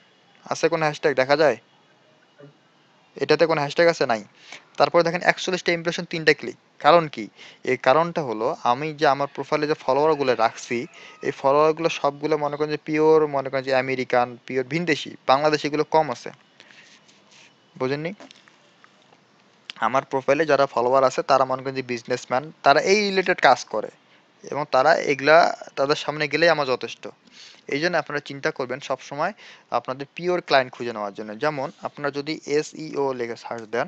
আছে কোনো হ্যাশট্যাগ দেখা যায়? এটাতে কোনো হ্যাশট্যাগ আছে? নাই। তারপরে দেখেন 41টা ইমপ্রেশন, 3টা ক্লিক। কারণ কি? এই কারণটা হলো আমি যে আমার প্রোফাইলে যে ফলোয়ারগুলো রাখছি, এই ফলোয়ারগুলো সবগুলো মনে করেন যে পিওর, মনে করেন যে আমেরিকান, পিওর ভিনদেশি, বাংলাদেশিগুলো কম আছে। বুঝেননি? আমার প্রোফাইলে যারা ফলোয়ার আছে তারা মনে করেন যে বিজনেসম্যান, তারা এই রিলেটেড কাজ করে এবং তারা এগুলা তাদের সামনে গেলেই আমার যথেষ্ট। এই জন্য আপনারা চিন্তা করবেন সবসময় আপনাদের পিওর ক্লায়েন্ট খুঁজে নেওয়ার জন্য। যেমন আপনারা যদি এসইও লিখে সার্চ দেন,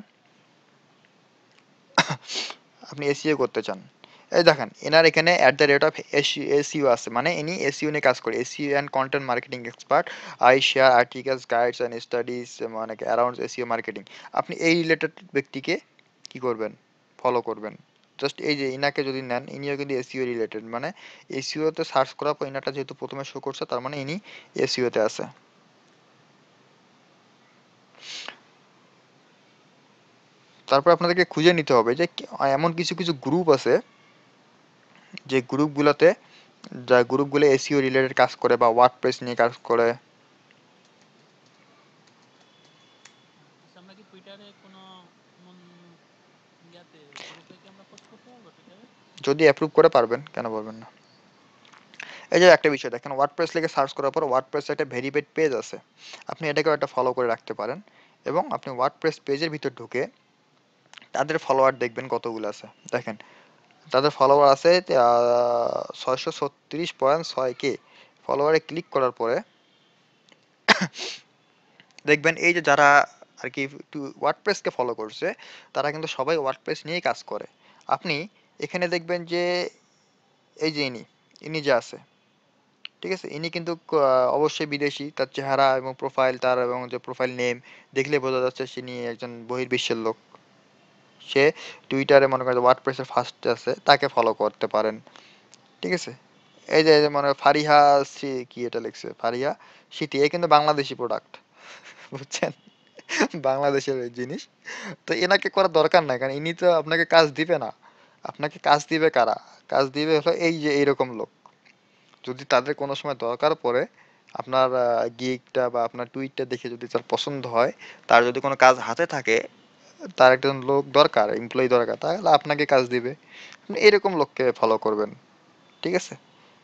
আপনি এসইও করতে চান, এই দেখেন এনার এখানে @SEO আছে, মানে ইনি এসইও নিয়ে কাজ করে, SEO and content marketing expert. I share articles, guides and studies মানে অ্যারাউন্ড এসইও মার্কেটিং। আপনি এই রিলেটেড ব্যক্তিকে কি করবেন, ফলো করবেন। জাস্ট এই যে ইনাকে যদি নেন, ইনিও কিন্তু এসইও রিলেটেড, মানে এসইওতে সার্চ করার পর ইনাটা যেহেতু প্রথমে শো করছে, তার মানে ইনি এসইওতে আছে। তারপর আপনাদেরকে খুঁজে নিতে হবে যে এমন কিছু কিছু গ্রুপ আছে যে গ্রুপগুলোতে, যা গ্রুপগুলো এসইও রিলেটেড কাজ করে বা ওয়ার্ডপ্রেস নিয়ে কাজ করে। আচ্ছা, আমরা কি টুইটারে কোনো এমন ইয়াতে গ্রুপে কি আমরা পোস্ট করতে পারবো টুইটারে? যদি অ্যাপ্রুভ করে পারবেন, কেন পারবেন না। এই যে একটা বিষয় দেখেন, ওয়ার্ডপ্রেস লিখে সার্চ করার পর ওয়ার্ডপ্রেস একটা ভেরিফাইড পেজ আছে, আপনি এটাকেও একটা ফলো করে রাখতে পারেন। এবং আপনি ওয়ার্ডপ্রেস পেজের ভিতর ঢুকে তাদের ফলোয়ার দেখবেন কতগুলো আছে। দেখেন তাদের ফলোয়ার আছে 636.6K। ফলোয়ারে ক্লিক করার পরে দেখবেন এই যে যারা আর কি ওয়ার্ডপ্রেসকে ফলো করছে, তারা কিন্তু সবাই ওয়ার্ডপ্রেস নিয়েই কাজ করে। আপনি এখানে দেখবেন যে এই যে ইনি যে আছে, ঠিক আছে, ইনি কিন্তু অবশ্যই বিদেশি, তার চেহারা এবং প্রোফাইল, তার এবং যে প্রোফাইল নেম দেখলে বোঝা যাচ্ছে তিনি একজন বহির্বিশ্বের লোক। সে টুইটারে মনে করেন ওয়ার্ডপ্রেসের ফার্স্ট আছে, তাকে ফলো করতে পারেন। ঠিক আছে, এই যে মনে হয় ফারিহা কি এটা লিখছে, ফারিহা স্মৃতি, এ কিন্তু বাংলাদেশি প্রোডাক্ট, বুঝছেন, বাংলাদেশের এই জিনিস। তো এনাকে করার দরকার নাই, কারণ ইনি তো আপনাকে কাজ দিবে না। আপনাকে কাজ দিবে কারা, কাজ দিবে হলো এই যে এইরকম লোক। যদি তাদের কোনো সময় দরকার পড়ে, আপনার গিগটা বা আপনার টুইটটা দেখে যদি তার পছন্দ হয়, তার যদি কোনো কাজ হাতে থাকে, তার একজন লোক দরকার, এমপ্লয়ি দরকার, তাহলে আপনাকে কাজ দিবে। আপনি এরকম লোককে ফলো করবেন। ঠিক আছে,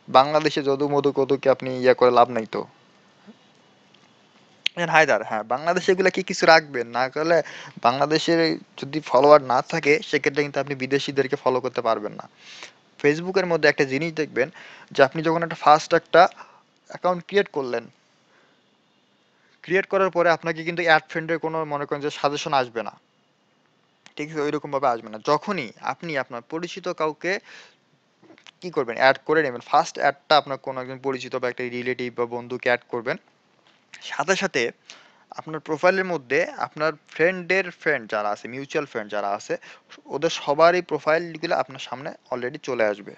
বাংলাদেশে যদু মধু কদুকে আপনি ইয়া করে লাভ নাই তো। হায়দার, হ্যাঁ, বাংলাদেশে এগুলা কি কিছু রাখবেন না করলে, বাংলাদেশের যদি ফলোয়ার না থাকে সেক্ষেত্রে কিন্তু আপনি বিদেশিদেরকে ফলো করতে পারবেন না। ফেসবুকের মধ্যে একটা জিনিস দেখবেন যে আপনি যখন একটা অ্যাকাউন্ট ক্রিয়েট করলেন, ক্রিয়েট করার পরে আপনাকে কিন্তু অ্যাড ফ্রেন্ডের কোনো মনে করেন যে সাজেশন আসবে না। ঠিক আছে, ওইরকম ভাবে আসবে না। যখনই আপনি আপনার পরিচিত কাউকে কি করবেন, অ্যাড করে নেবেন, ফার্স্ট অ্যাডটা আপনার কোনো একজন পরিচিত বা একটা রিলেটিভ বা বন্ধুকে অ্যাড করবেন, সাথে সাথে আপনার প্রোফাইলের মধ্যে আপনার ফ্রেন্ডের ফ্রেন্ড যারা আছে, মিউচুয়াল ফ্রেন্ড যারা আছে, ওদের সবারই প্রোফাইলগুলো আপনার সামনে অলরেডি চলে আসবে।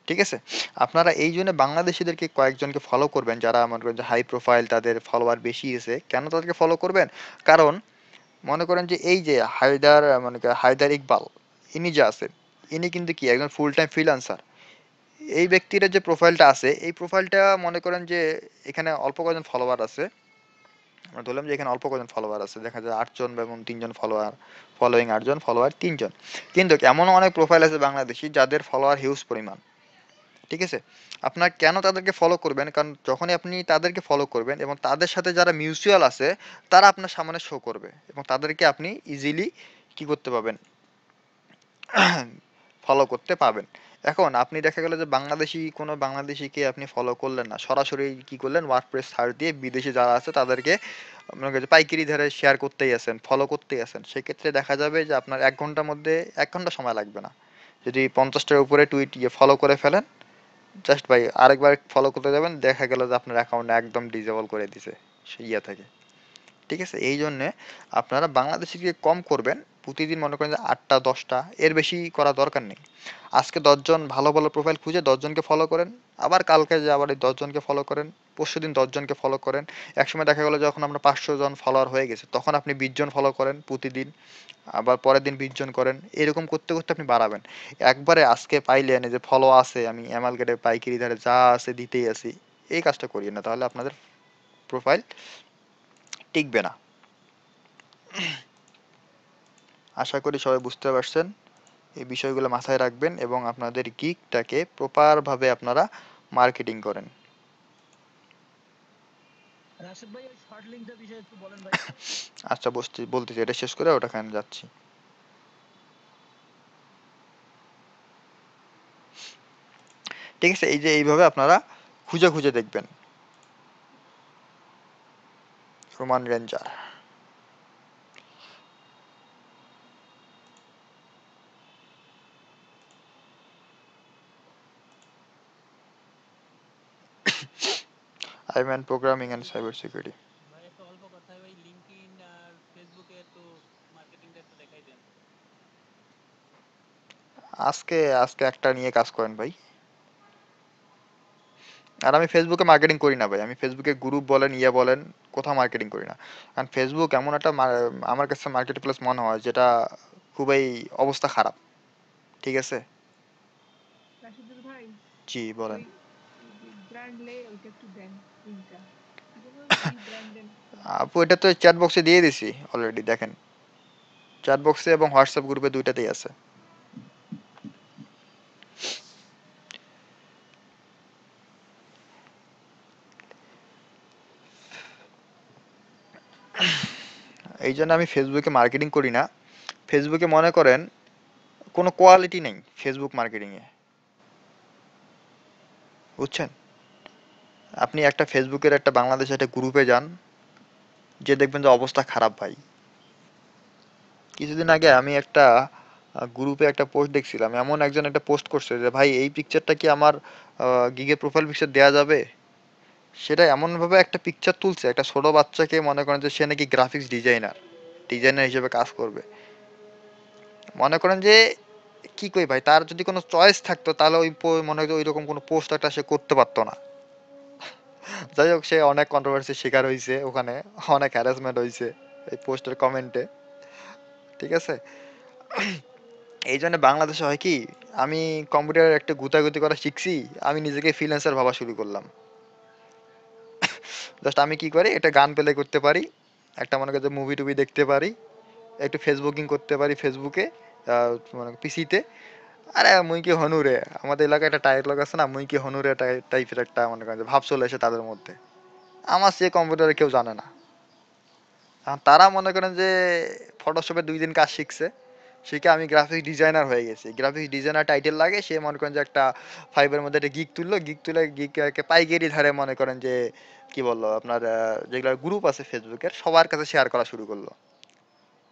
ঠিক আছে, আপনারা এই জন্য বাংলাদেশিদেরকে কয়েকজনকে ফলো করবেন যারা মনে করেন যে হাই প্রোফাইল, তাদের ফলোয়ার বেশি আছে। কেন তাদেরকে ফলো করবেন, কারণ মনে করেন যে এই যে হায়দার, মনে করেন হায়দার ইকবাল, ইনি যে আছে, ইনি কিন্তু কি একজন ফুল টাইম ফ্রিল্যান্সার। এই ব্যক্তির যে প্রোফাইলটা আছে, এই প্রোফাইলটা মনে করেন যে এখানে অল্প কয়েকজন ফলোয়ার আছে। আমরা ধরলাম যে এখানে অল্প কজন ফলোয়ার আছে, দেখা যায় 8 জন এবং 3 জন ফলোয়ার, ফলোয়িং 8 জন, ফলোয়ার 3 জন। কিন্তু এমনও অনেক প্রোফাইল আছে বাংলাদেশি যাদের ফলোয়ার হিউজ পরিমাণ। ঠিক আছে, আপনার কেন তাদেরকে ফলো করবেন, কারণ যখনই আপনি তাদেরকে ফলো করবেন এবং তাদের সাথে যারা মিউচুয়াল আছে, তারা আপনার সামনে শো করবে এবং তাদেরকে আপনি ইজিলি কি করতে পাবেন, ফলো করতে পাবেন। এখন আপনি দেখা গেল যে কোনো বাংলাদেশিকে আপনি ফলো করলেন না, সরাসরি কি করলেন, ওয়ার্ডপ্রেস সার্চ দিয়ে বিদেশি যারা আছে তাদেরকে মনে করেন যে পাইকারি ধারে শেয়ার করতেই আছেন, ফলো করতেই আছেন, সেক্ষেত্রে দেখা যাবে যে আপনার 1 ঘন্টার মধ্যে 1 ঘন্টা সময় লাগবে না। যদি 50টার উপরে টুইট ফলো করে ফেলেন, জাস্ট ভাই আরেকবার ফলো করতে যাবেন, দেখা গেল যে আপনার অ্যাকাউন্ট একদম ডিজেবল করে দিছে সে ইয়ে থেকে। ঠিক আছে, এই জন্যে আপনারা বাংলাদেশিকে কম করবেন, প্রতিদিন মনে করেন যে 8টা 10টা, এর বেশি করা দরকার নেই। আজকে 10 জন ভালো ভালো প্রোফাইল খুঁজে 10 জনকে ফলো করেন, আবার কালকে যে আবার এই 10 জনকে ফলো করেন, পরশুদিন 10 জনকে ফলো করেন। একসময় দেখা গেলো যখন আপনার 500 জন ফলোয়ার হয়ে গেছে, তখন আপনি 20 জন ফলো করেন প্রতিদিন, আবার পরের দিন 20 জন করেন, এরকম করতে করতে আপনি বাড়াবেন। একবারে আজকে পাইলেন এই যে ফলো আছে, আমি অ্যামালগেটে পাইকারি ধারে যা আছে দিতেই আছি, এই কাজটা করিয়ে না, তাহলে আপনাদের প্রোফাইল টিকবে না। আশা করি সবাই বুঝতে পারছেন। এই বিষয়গুলো মাথায় রাখবেন এবং আপনাদের গিগটাকে প্রপারভাবে আপনারা মার্কেটিং করেন। রাশেদ ভাই, ওই শর্ট লিঙ্কটার বিষয়ে একটু বলেন ভাই। আচ্ছা, বলতেছি, এটা শেষ করে ওটাখানে যাচ্ছি। ঠিক আছে, এই যে এইভাবে আপনারা খুঁজে খুঁজে দেখবেন। Roman Ranger, Simon programming and cyber security. ভাই একটা অল্প কথায় ভাই লিঙ্কডইন আর ফেসবুকে একটু মার্কেটিংটা একটু দেখাই দেন। আজকে আজকে একটা নিয়ে কাজ করেন ভাই। আর আমি ফেসবুকে মার্কেটিং করি না ভাই, আমি ফেসবুকে গ্রুপ বলেন ইয়ে বলেন কোথাও মার্কেটিং করি না। কারণ ফেসবুক এমন একটা আমার কাছে মার্কেট প্লেস মনে হয় যেটা খুবই অবস্থা খারাপ। ঠিক আছে। রাশিদুল ভাই, জি বলেন। ওই ব্র্যান্ডলে ওইটা একটু দেন লিঙ্কটা, কি যেন রিব্র্যান্ডেড আপু এটা তো চ্যাট বক্সে দিয়ে দিছি অলরেডি, দেখেন চ্যাট বক্সে এবং হোয়াটসঅ্যাপ গ্রুপে দুইটাতেই আছে। এই জন্য আমি ফেসবুকে মার্কেটিং করি না। ফেসবুকে মনে করেন কোনো কোয়ালিটি নেই ফেসবুক মার্কেটিংয়ে, বুঝছেন। আপনি একটা ফেসবুকের একটা বাংলাদেশের একটা গ্রুপে যান, যে দেখবেন যে অবস্থা খারাপ ভাই। কিছুদিন আগে আমি একটা গ্রুপে একটা পোস্ট দেখছিলাম, এমন একজন একটা পোস্ট করছে যে ভাই এই পিকচারটা কি আমার গিগের প্রোফাইল পিকচার দেওয়া যাবে। সেটা এমনভাবে একটা পিকচার তুলছে একটা ছোট বাচ্চাকে, মনে করেন যে সে নাকি গ্রাফিক্স ডিজাইনার, ডিজাইনার হিসেবে কাজ করবে। মনে করেন যে কি কই ভাই, তার যদি কোনো চয়েস থাকতো তাহলে ওই মনে হয় ওই রকম কোনো পোস্ট একটা সে করতে পারতো না। যাই হোক, সে অনেক কন্ট্রোভার্সির শিকার হয়েছে ওখানে, অনেক হ্যারাসমেন্ট হয়েছে এই পোস্টের কমেন্টে। ঠিক আছে। এই জন্য বাংলাদেশে হয় কি, আমি কম্পিউটারের একটা গুতাগুতি করা শিখছি, আমি নিজেকে ফ্রিল্যান্সার ভাবা শুরু করলাম। জাস্ট আমি কি করি, একটা গান প্লে করতে পারি, একটা মনে করি যে মুভি টুভি দেখতে পারি, একটু ফেসবুকিং করতে পারি ফেসবুকে, মানে পিসিতে। আরে মুই কি হনুরে, আমাদের এলাকায় একটা ডায়লগ আছে না, মুই কি হনুরে টাইপের একটা মনে করেন যে ভাব চলে এসে তাদের মধ্যে। আমার সে কম্পিউটারে কেউ জানে না। আর তারা মনে করেন যে ফটোশপে 2 দিন কাজ শিখছে, শিখে আমি গ্রাফিক্স ডিজাইনার হয়ে গেছি। গ্রাফিক্স ডিজাইনার টাইটেল লাগে, সে মনে করেন যে একটা ফাইভের মধ্যে একটা গিগ তুললো, গিগ তুলে গিগকে পাইকারি ধারে মনে করেন যে কি বললো আপনার যেগুলো গ্রুপ আছে ফেসবুকের সবার কাছে শেয়ার করা শুরু করলো।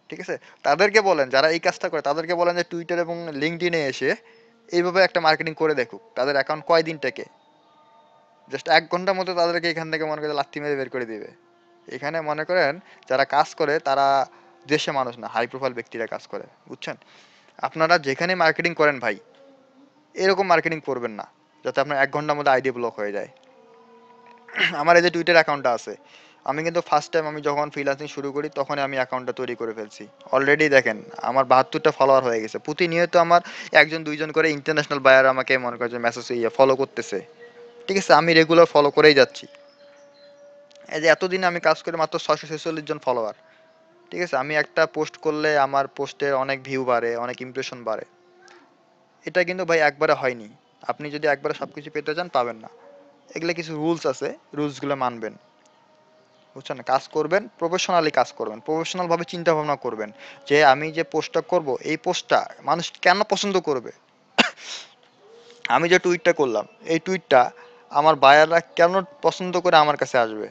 ঠিক আছে। তাদেরকে বলেন, যারা এই কাজটা করে তাদেরকে বলেন যে টুইটার এবং লিঙ্কডইনে এসে এইভাবে একটা মার্কেটিং করে দেখুক, তাদের অ্যাকাউন্ট কয়দিন টেকে। জাস্ট 1 ঘন্টার মধ্যে তাদেরকে এখান থেকে মনে করে লাথি মেরে বের করে দিবে। এখানে মনে করেন যারা কাজ করে তারা দেশে মানুষ না, হাই প্রোফাইল ব্যক্তিরা কাজ করে, বুঝছেন। আপনারা যেখানে মার্কেটিং করেন ভাই, এরকম মার্কেটিং করবেন না যাতে আপনার 1 ঘন্টার মধ্যে আইডি ব্লক হয়ে যায়। আমার এই যে টুইটার অ্যাকাউন্টটা আছে, আমি কিন্তু ফার্স্ট টাইম আমি যখন ফ্রিল্যান্সিং শুরু করি তখনই আমি অ্যাকাউন্টটা তৈরি করে ফেলছি। অলরেডি দেখেন আমার 72টা ফলোয়ার হয়ে গেছে। প্রতিনিয়ত আমার 1 2 জন করে ইন্টারন্যাশনাল বায়ার আমাকে মনে করে যে মেসেজ ফলো করতেছে। ঠিক আছে, আমি রেগুলার ফলো করেই যাচ্ছি। এই যে এতদিনে আমি কাজ করে মাত্র 646 জন ফলোয়ার। ঠিক আছে, আমি একটা পোস্ট করলে আমার পোস্টের অনেক ভিউ বাড়ে, অনেক ইমপ্রেশন বাড়ে। এটা কিন্তু ভাই একবারে হয়নি। আপনি যদি একবারে সবকিছু পেতে চান পাবেন না। এগুলো কিছু রুলস আছে, রুলসগুলো মানবেন, বুঝছেন। কাজ করবেন প্রফেশনালি, কাজ করবেন প্রফেশনাল ভাবে, চিন্তা ভাবনা করবেন যে আমি যে পোস্টটা করব এই পোস্টটা মানুষ কেন পছন্দ করবে। আমি যে টুইটটা করলাম এই টুইটটা আমার বায়াররা কেন পছন্দ করে আমার কাছে আসবে।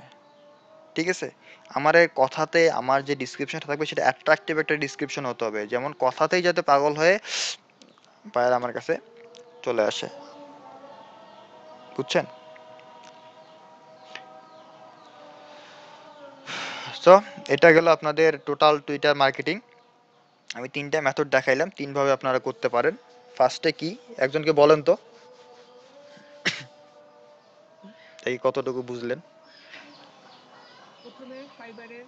ঠিক আছে। আমার এই কথাতে আমার যে ডিসক্রিপশনটা থাকবে সেটা অ্যাট্রাকটিভ একটা ডিসক্রিপশন হতে হবে, যেমন কথাতেই যাতে পাগল হয়ে বায়ার আমার কাছে চলে আসে, বুঝছেন। সো এটা গেল আপনাদের টোটাল টুইটার মার্কেটিং। আমি 3টা মেথড দেখাইলাম, 3ভাবে আপনারা করতে পারেন। ফার্স্টে কি, একজনকে বলেন তো এই কতটুকু বুঝলেন। প্রথমে ফাইবারের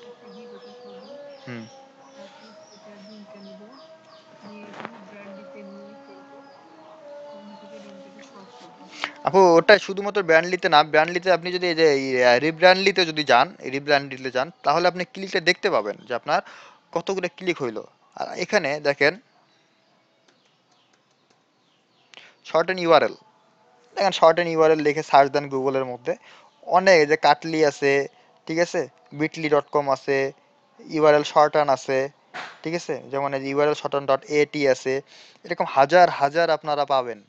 একটা গিগ ওপেন করব, হুম। তারপর সেটার লিঙ্কটা নিব, নিয়ে রিব্র্যান্ডিতে নিয়ে ফেলবো, ওখান থেকে লিঙ্কটাকে শর্ট করব। আপু ওটা শুধুমাত্র ব্র্যান্ডলিতে না, ব্র্যান্ডলিতে আপনি যদি এই যে রিব্র্যান্ডলিতে যদি যান, রিব্র্যান্ডলিতে যান তাহলে আপনি ক্লিকটা দেখতে পাবেন যে আপনার কতগুলো ক্লিক হইলো। আর এখানে দেখেন শর্ট এন্ড ইউআরএল, দেখেন শর্ট এন্ড ইউআরএল লিখে সার্চ দেন গুগলের মধ্যে, অনেক এই যে কাটলি আছে, ঠিক আছে, bitly.com আছে, ইউআরএল শর্টান আছে। ঠিক আছে, যেমন এই ইউআরএল শর্টান ডট এটি আছে, এরকম হাজার হাজার আপনারা পাবেন।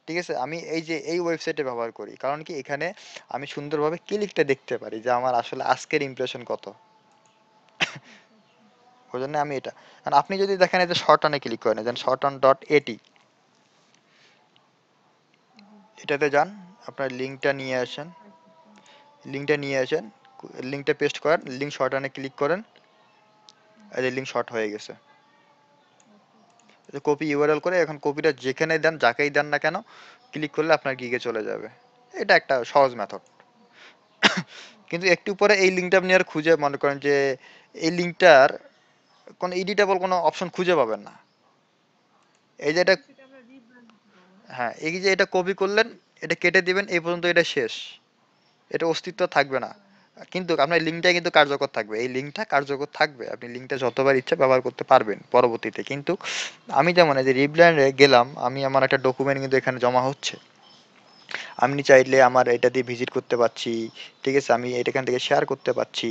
ঠিক আছে, আমি এই যে এই ওয়েবসাইটে ব্যবহার করি কারণ কি এখানে আমি সুন্দরভাবে ক্লিকটা দেখতে পারি যে আমার আসলে আজকের ইমপ্রেশন কত। আচ্ছা আচ্ছা। ওই জন্য আমি এটা, আর আপনি যদি দেখেন এই যে শর্টানে ক্লিক করেন, দেন শর্টান ডট এটি, জি, এটাতে যান, আপনার লিঙ্কটা নিয়ে আসেন। পাইছি। লিঙ্কটা নিয়ে আসেন, লিঙ্কটা পেস্ট করেন, লিঙ্ক শর্টানে ক্লিক করেন, এই লিঙ্ক শর্ট হয়ে গেছে। আচ্ছা আচ্ছা কপি ইউআরএল করে এখন কপিটা যেখানে দেন, যাকেই দেন না কেন, ক্লিক করলে আপনার গিগে চলে যাবে। এটা একটা সহজ মেথড। কিন্তু একটু পরে এই লিঙ্কটা আপনি আর খুঁজে মনে করেন যে এই লিঙ্কটার কোনো এডিটেবল কোনো অপশন খুঁজে পাবেন না। এই যে এটা, কিন্তু সেটা আমরা রিব্র্যান্ড দিতে পারবো না। হ্যাঁ, এই যে এটা কপি করলেন, এটা কেটে দিবেন, এই পর্যন্ত এটা শেষ, এটা অস্তিত্ব থাকবে না। আচ্ছা কিন্তু আপনার লিঙ্কটা কিন্তু কার্যকর থাকবে, এই লিঙ্কটা কার্যকর থাকবে, আপনি লিঙ্কটা যতবার ইচ্ছা ব্যবহার করতে পারবেন পরবর্তীতে। কিন্তু আমি যেমন এই যে রিব্র্যান্ডে গেলাম, আমি আমার একটা ডকুমেন্ট কিন্তু এখানে জমা হচ্ছে, আমি চাইলে আমার এটা দিয়ে ভিজিট করতে পারছি, ঠিক আছে, আমি এটা এখান থেকে শেয়ার করতে পারছি।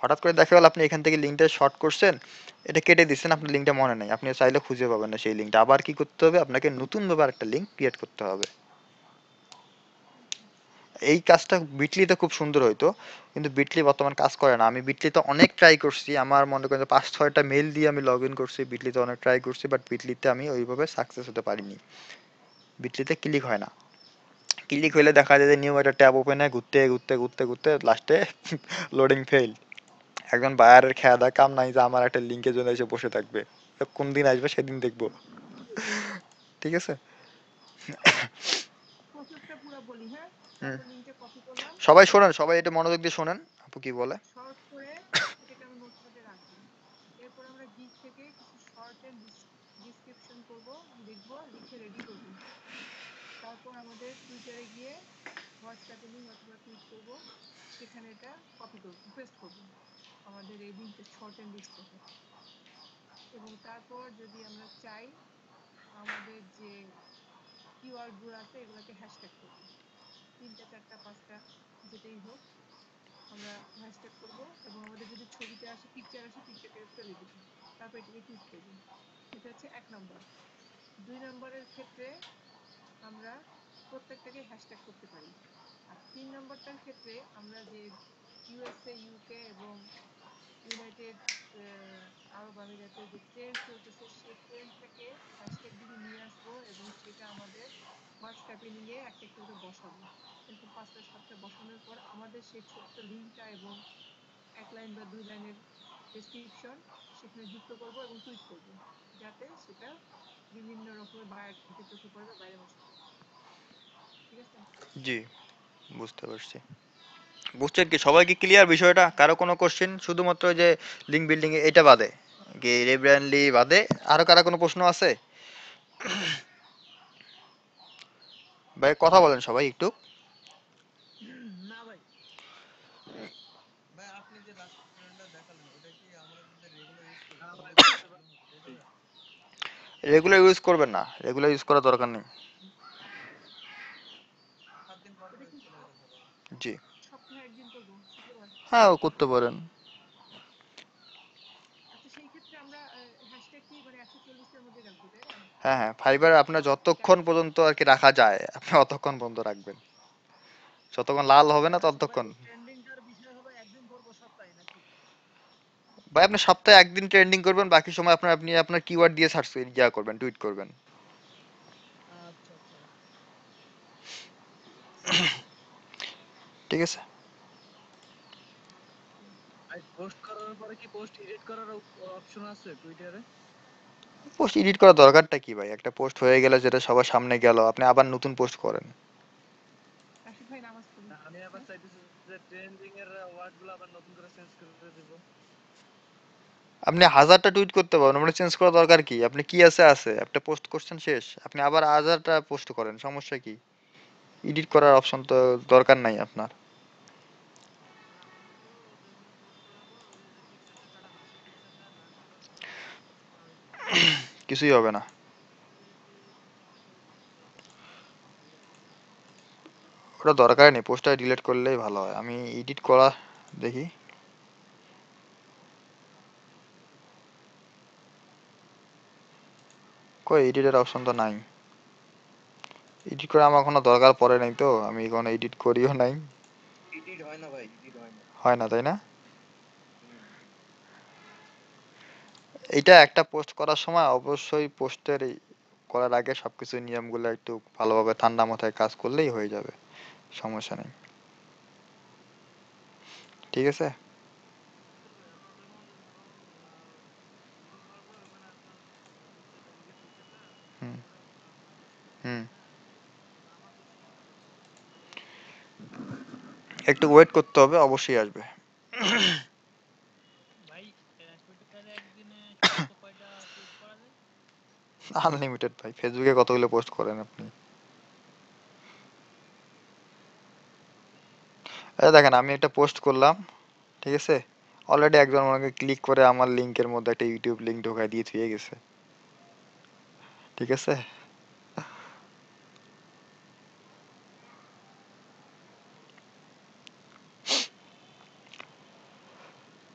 হঠাৎ করে দেখা গেল আপনি এখান থেকে লিঙ্কটা শর্ট করছেন, এটা কেটে দিচ্ছেন, আপনার লিঙ্কটা মনে নেই, আপনি চাইলে খুঁজে পাবেন না সেই লিঙ্কটা, আবার কি করতে হবে, আপনাকে নতুনভাবে একটা লিঙ্ক ক্রিয়েট করতে হবে। এই কাজটা বিটলিতে খুব সুন্দর হইতো, কিন্তু বিটলি বর্তমান কাজ করে না। আমি বিটলিতে অনেক ট্রাই করছি, আমার মনে করেন যে 5-6টা মেল দিয়ে আমি লগ ইন করছি, বিটলিতে অনেক ট্রাই করছি, বাট বিটলিতে আমি ওইভাবে সাকসেস হতে পারিনি, বিটলিতে ক্লিক হয় না। ক্লিক হইলে দেখা যায় যে নিউ একটা ট্যাব ওপেন হয়, ঘুরতে ঘুরতে ঘুরতে ঘুরতে লাস্টে লোডিং ফেল। একজন বায়ারের খেয়া দেয় কাম নাই যে আমার একটা লিঙ্কের জন্য এসে বসে থাকবে, কোন দিন আসবে সেদিন দেখবো। ঠিক আছে। প্রসেসটা পুরো বলি, হ্যাঁ? হুম। তারপর লিঙ্কটা কপি করলাম, সবাই শোনেন, সবাই এটা মনোযোগ দিয়ে শোনেন, আপু কি বলে। শর্ট করে এটাকে আমি নোটপ্যাডে রাখবো। এরপর আমরা গিগ থেকে কিছু শর্ট এন্ড ডিসক্রিপশন করব, লিখবো, লিখে রেডি করব। তারপর আমাদের টুইটারে গিয়ে হোয়াটসঅ্যাপে লিঙ্ক অথবা টুইট করব, সেখানে এটা কপি করব, পেস্ট করব আমাদের এই লিঙ্কটা শর্ট এন্ড ডিসটাকে। এবং তারপর যদি আমরা চাই আমাদের যে কিওয়ার্ড গুলো আছে এগুলোকে হ্যাশট্যাগ করব, 3টা 4টা 5টা যেটাই হোক আমরা হ্যাশট্যাগ করব। এবং আমাদের যদি ছবিতে আসে, পিকচার আসে, পিকচারটা ফেলে দিব, তারপর এটাকে টুইট করব। এটা হচ্ছে 1 নম্বর। 2 নম্বরের ক্ষেত্রে আমরা প্রত্যেকটাকে হ্যাশট্যাগ করতে পারি। আর 3 নম্বরটার ক্ষেত্রে আমরা যে ইউএসএ, ইউকে এবং ইউনাইটেড আরব আমিরাতের যে ট্রেন্ড চলতেছে, সেই ট্রেন্ডটাকে হ্যাশট্যাগ দিকে নিয়ে আসবো এবং সেটা আমাদের হোয়াটসঅ্যাপে নিয়ে একটা একটা করে বসাবো। এরকম 5টা 7টা বসানোর পর আমাদের সেই ছোট্ট লিঙ্কটা এবং 1 লাইন বা 2 লাইনের ডেসক্রিপশন সেখানে যুক্ত করব এবং টুইট করব, যাতে সেটা বিভিন্ন রকমের বায়ারদের চোখে পড়বে, বাইরে বসে পড়বে। ঠিক আছে? জি, বুঝতে পারছি। বুঝছেন কি, সবাই কি ক্লিয়ার বিষয়টা, কারো কোনো কোশ্চেন, শুধুমাত্র যে লিঙ্ক বিল্ডিং এটা বাদে, কি রিব্র্যান্ডলি বাদে আরো কারো কোনো প্রশ্ন আছে? ভাই কথা বলেন সবাই একটু। না ভাই, ভাই আপনি যে রাস্টুরেন্টটা দেখালেন ওটা কি আমরা যদি রেগুলার ইউজ করি হ্যাঁ তাহলে ভাই, কি বুঝতে প্রবলেম হবে পারছি। এটাতে? রেগুলার ইউজ করবেন না, রেগুলার ইউজ করার দরকার নেই। 7 দিন পর এটা পরে কি চলে যেতে পারবো। জি, সপ্তাহে একদিন করবো, শুক্রবার? হ্যাঁ করতে পারেন। আচ্ছা, সেই ক্ষেত্রে আমরা হ্যাশট্যাগ কি মানে 140-এর মধ্যে রাখবো, তাই না? হ্যাঁ হ্যাঁ, ফাইবার আপনার যতক্ষণ টাইম। পর্যন্ত আর কি রাখা যায় আপনি অতক্ষণ পর্যন্ত রাখবেন, যতক্ষণ লাল হবে না আচ্ছা ভাই, ততক্ষণ। ট্রেন্ডিংটার বিষয় হলো একদিন করবো সপ্তাহে নাকি? ভাই আপনি সপ্তাহে একদিন ট্রেন্ডিং করবেন, বাকি সময় আপনি আপনার কিওয়ার্ড দিয়ে সার্চ করবেন, টুইট করবেন। আচ্ছা আচ্ছা। ঠিক আছে। ভাই, পোস্ট করার পরে কি পোস্ট এডিট করার অপশন আছে টুইটারে? পোস্ট এডিট করার দরকারটা কি ভাই, একটা পোস্ট হয়ে গেলে যেটা সবার সামনে গেল, আপনি আবার নতুন পোস্ট করেন। রাশিদ ভাই, নামাজ পড়ি। না, আমি আবার হ্যাঁ, চাইতেছি যে ট্রেন্ডিং এর ওয়ার্ড গুলো আবার নতুন করে চেঞ্জ করে দিব। আপনি 1000টা টুইট করতে পারেন, আপনি চেঞ্জ করার দরকার কি, আপনি কি আছে আছে একটা পোস্ট করছেন শেষ, আপনি আবার 1000টা পোস্ট করেন, সমস্যা কি? এডিট করার অপশন তো দরকার নাই আপনার। কিছুই হবে না, ওটা দরকার নেই, পোস্টটা ডিলিট করলেই ভালো হয়। আমি এডিট করা দেখি, কই এডিটের অপশন তো নাই। এডিট করে আমার কোনো দরকার পড়ে নাই, তো আমি কোনো এডিট করিও নাই। এডিট হয় না ভাই, এডিট হয় না। হয় না তাই না? হুম। এইটা একটা পোস্ট করার সময় অবশ্যই পোস্টের করার আগে সবকিছু নিয়মগুলো একটু ভালোভাবে ঠান্ডা মাথায় কাজ করলেই হয়ে যাবে, সমস্যা নেই। ঠিক আছে? হুম, হুম। একটু ওয়েট করতে হবে, অবশ্যই আসবে। ভাই টুইটারে একদিনে সর্বোচ্চ কয়টা পোস্ট করা যায়? আনলিমিটেড ভাই, ফেসবুকে কতগুলো পোস্ট করেন আপনি? এই দেখেন আমি একটা পোস্ট করলাম, ঠিক আছে? অলরেডি একজন আমাকে ক্লিক করে আমার লিংকের মধ্যে একটা ইউটিউব লিংক ঢোকায় দিয়ে থুয়ে গেছে, ঠিক আছে?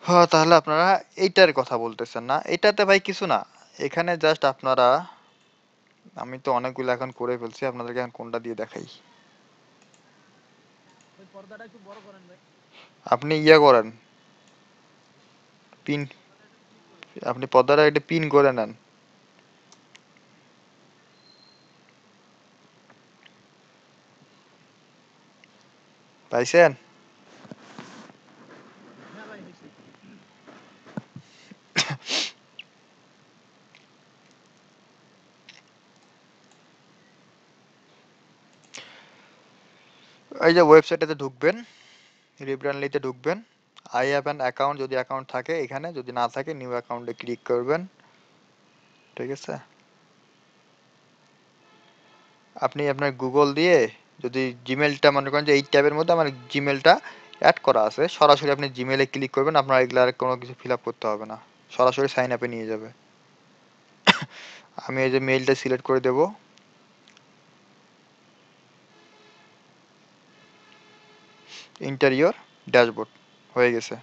হ্যাঁ, তাহলে আপনারা এইটার কথা বলতেছেন না? এটাতে ভাই কিছু না। এখানে জাস্ট আপনারা, আমি তো অনেকগুলো এখন করে ফেলছি, আপনাদেরকে এখন কোনটা দিয়ে দেখাই। ওই পর্দাটা একটু বড় করেন ভাই। আপনি ইয়ে করেন, পিন, পর্দাটা একটু ক্লিক করেন। আপনি পর্দাটা একটা পিন করে নেন। পাইছেন? হ্যাঁ ভাই হয়েছে। এই যে ওয়েবসাইটে ঢুকবেন, রিব্র্যান্ডলিতে ঢুকবেন। আই হ্যাভ অ্যান অ্যাকাউন্ট, যদি অ্যাকাউন্ট থাকে এখানে, যদি না থাকে নিউ অ্যাকাউন্টে ক্লিক করবেন, ঠিক আছে? আপনি আপনার গুগল দিয়ে যদি জিমেলটা মনে করেন যে এই ট্যাবের মধ্যে আমার জিমেলটা অ্যাড করা আছে, সরাসরি আপনি জিমেলে ক্লিক করবেন, আপনার এগুলো আর কোনো কিছু ফিল আপ করতে হবে না, সরাসরি সাইন আপে নিয়ে যাবে। আমি এই যে মেইলটা সিলেক্ট করে দেব, ইন্টারিয়র ড্যাশবোর্ড হয়ে গেছে।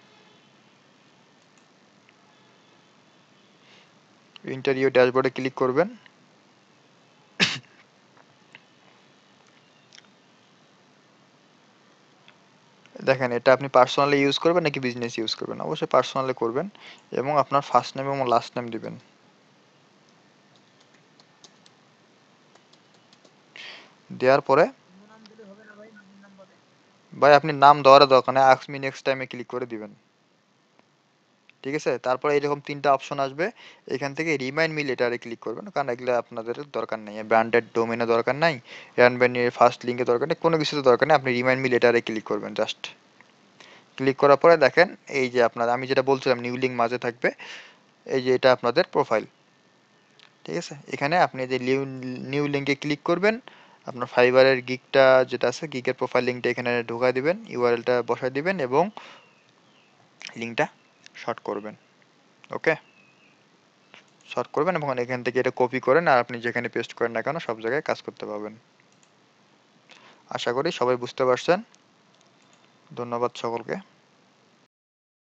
ইন্টারিয়র ড্যাশবোর্ডে ক্লিক করবেন। দেখেন এটা আপনি পার্সোনালি ইউজ করবেন নাকি বিজনেস ইউজ করবেন? অবশ্যই পার্সোনালি করবেন, এবং আপনার ফার্স্ট নেম এবং লাস্ট নেম দিবেন। দেওয়ার পরে অন্য নাম দিলে হবে না ভাই, নামের নাম বাদে? ভাই আপনি নাম দেওয়ার দরকার নেই, আস্ক মি নেক্সট টাইমে ক্লিক করে দিবেন, ঠিক আছে? তারপরে এরকম তিনটা অপশন আসবে, এখান থেকে রিমাইন্ড মি লেটারে ক্লিক করবেন, কারণ এগুলো আপনাদের দরকার নেই, ব্র্যান্ডেড ডোমেনে দরকার নাই, ব্র্যান্ডের ফার্স্ট লিঙ্কে দরকার নেই, কোনো কিছুতে দরকার নেই, আপনি রিমাইন্ড মি লেটারে ক্লিক করবেন জাস্ট। ক্লিক করার পরে দেখেন এই যে আপনার, আমি যেটা বলছিলাম নিউ লিঙ্ক মাঝে থাকবে, এই যে এটা আপনাদের প্রোফাইল, ঠিক আছে? এখানে আপনি যে নিউ লিঙ্কে ক্লিক করবেন, আপনার ফাইবারের গিগটা যেটা আছে, গিগের প্রোফাইল লিঙ্কটা এখানে ঢোকায় দিবেন, ইউআরএলটা বসায় দিবেন এবং লিঙ্কটা শর্ট করবেন। ওকে, শর্ট করবেন এবং এখান থেকে এটা কপি করেন, আর আপনি যেখানে পেস্ট করেন না কেন সব জায়গায় কাজ করতে পারবেন। আশা করি সবাই বুঝতে পারছেন। ধন্যবাদ সকলকে।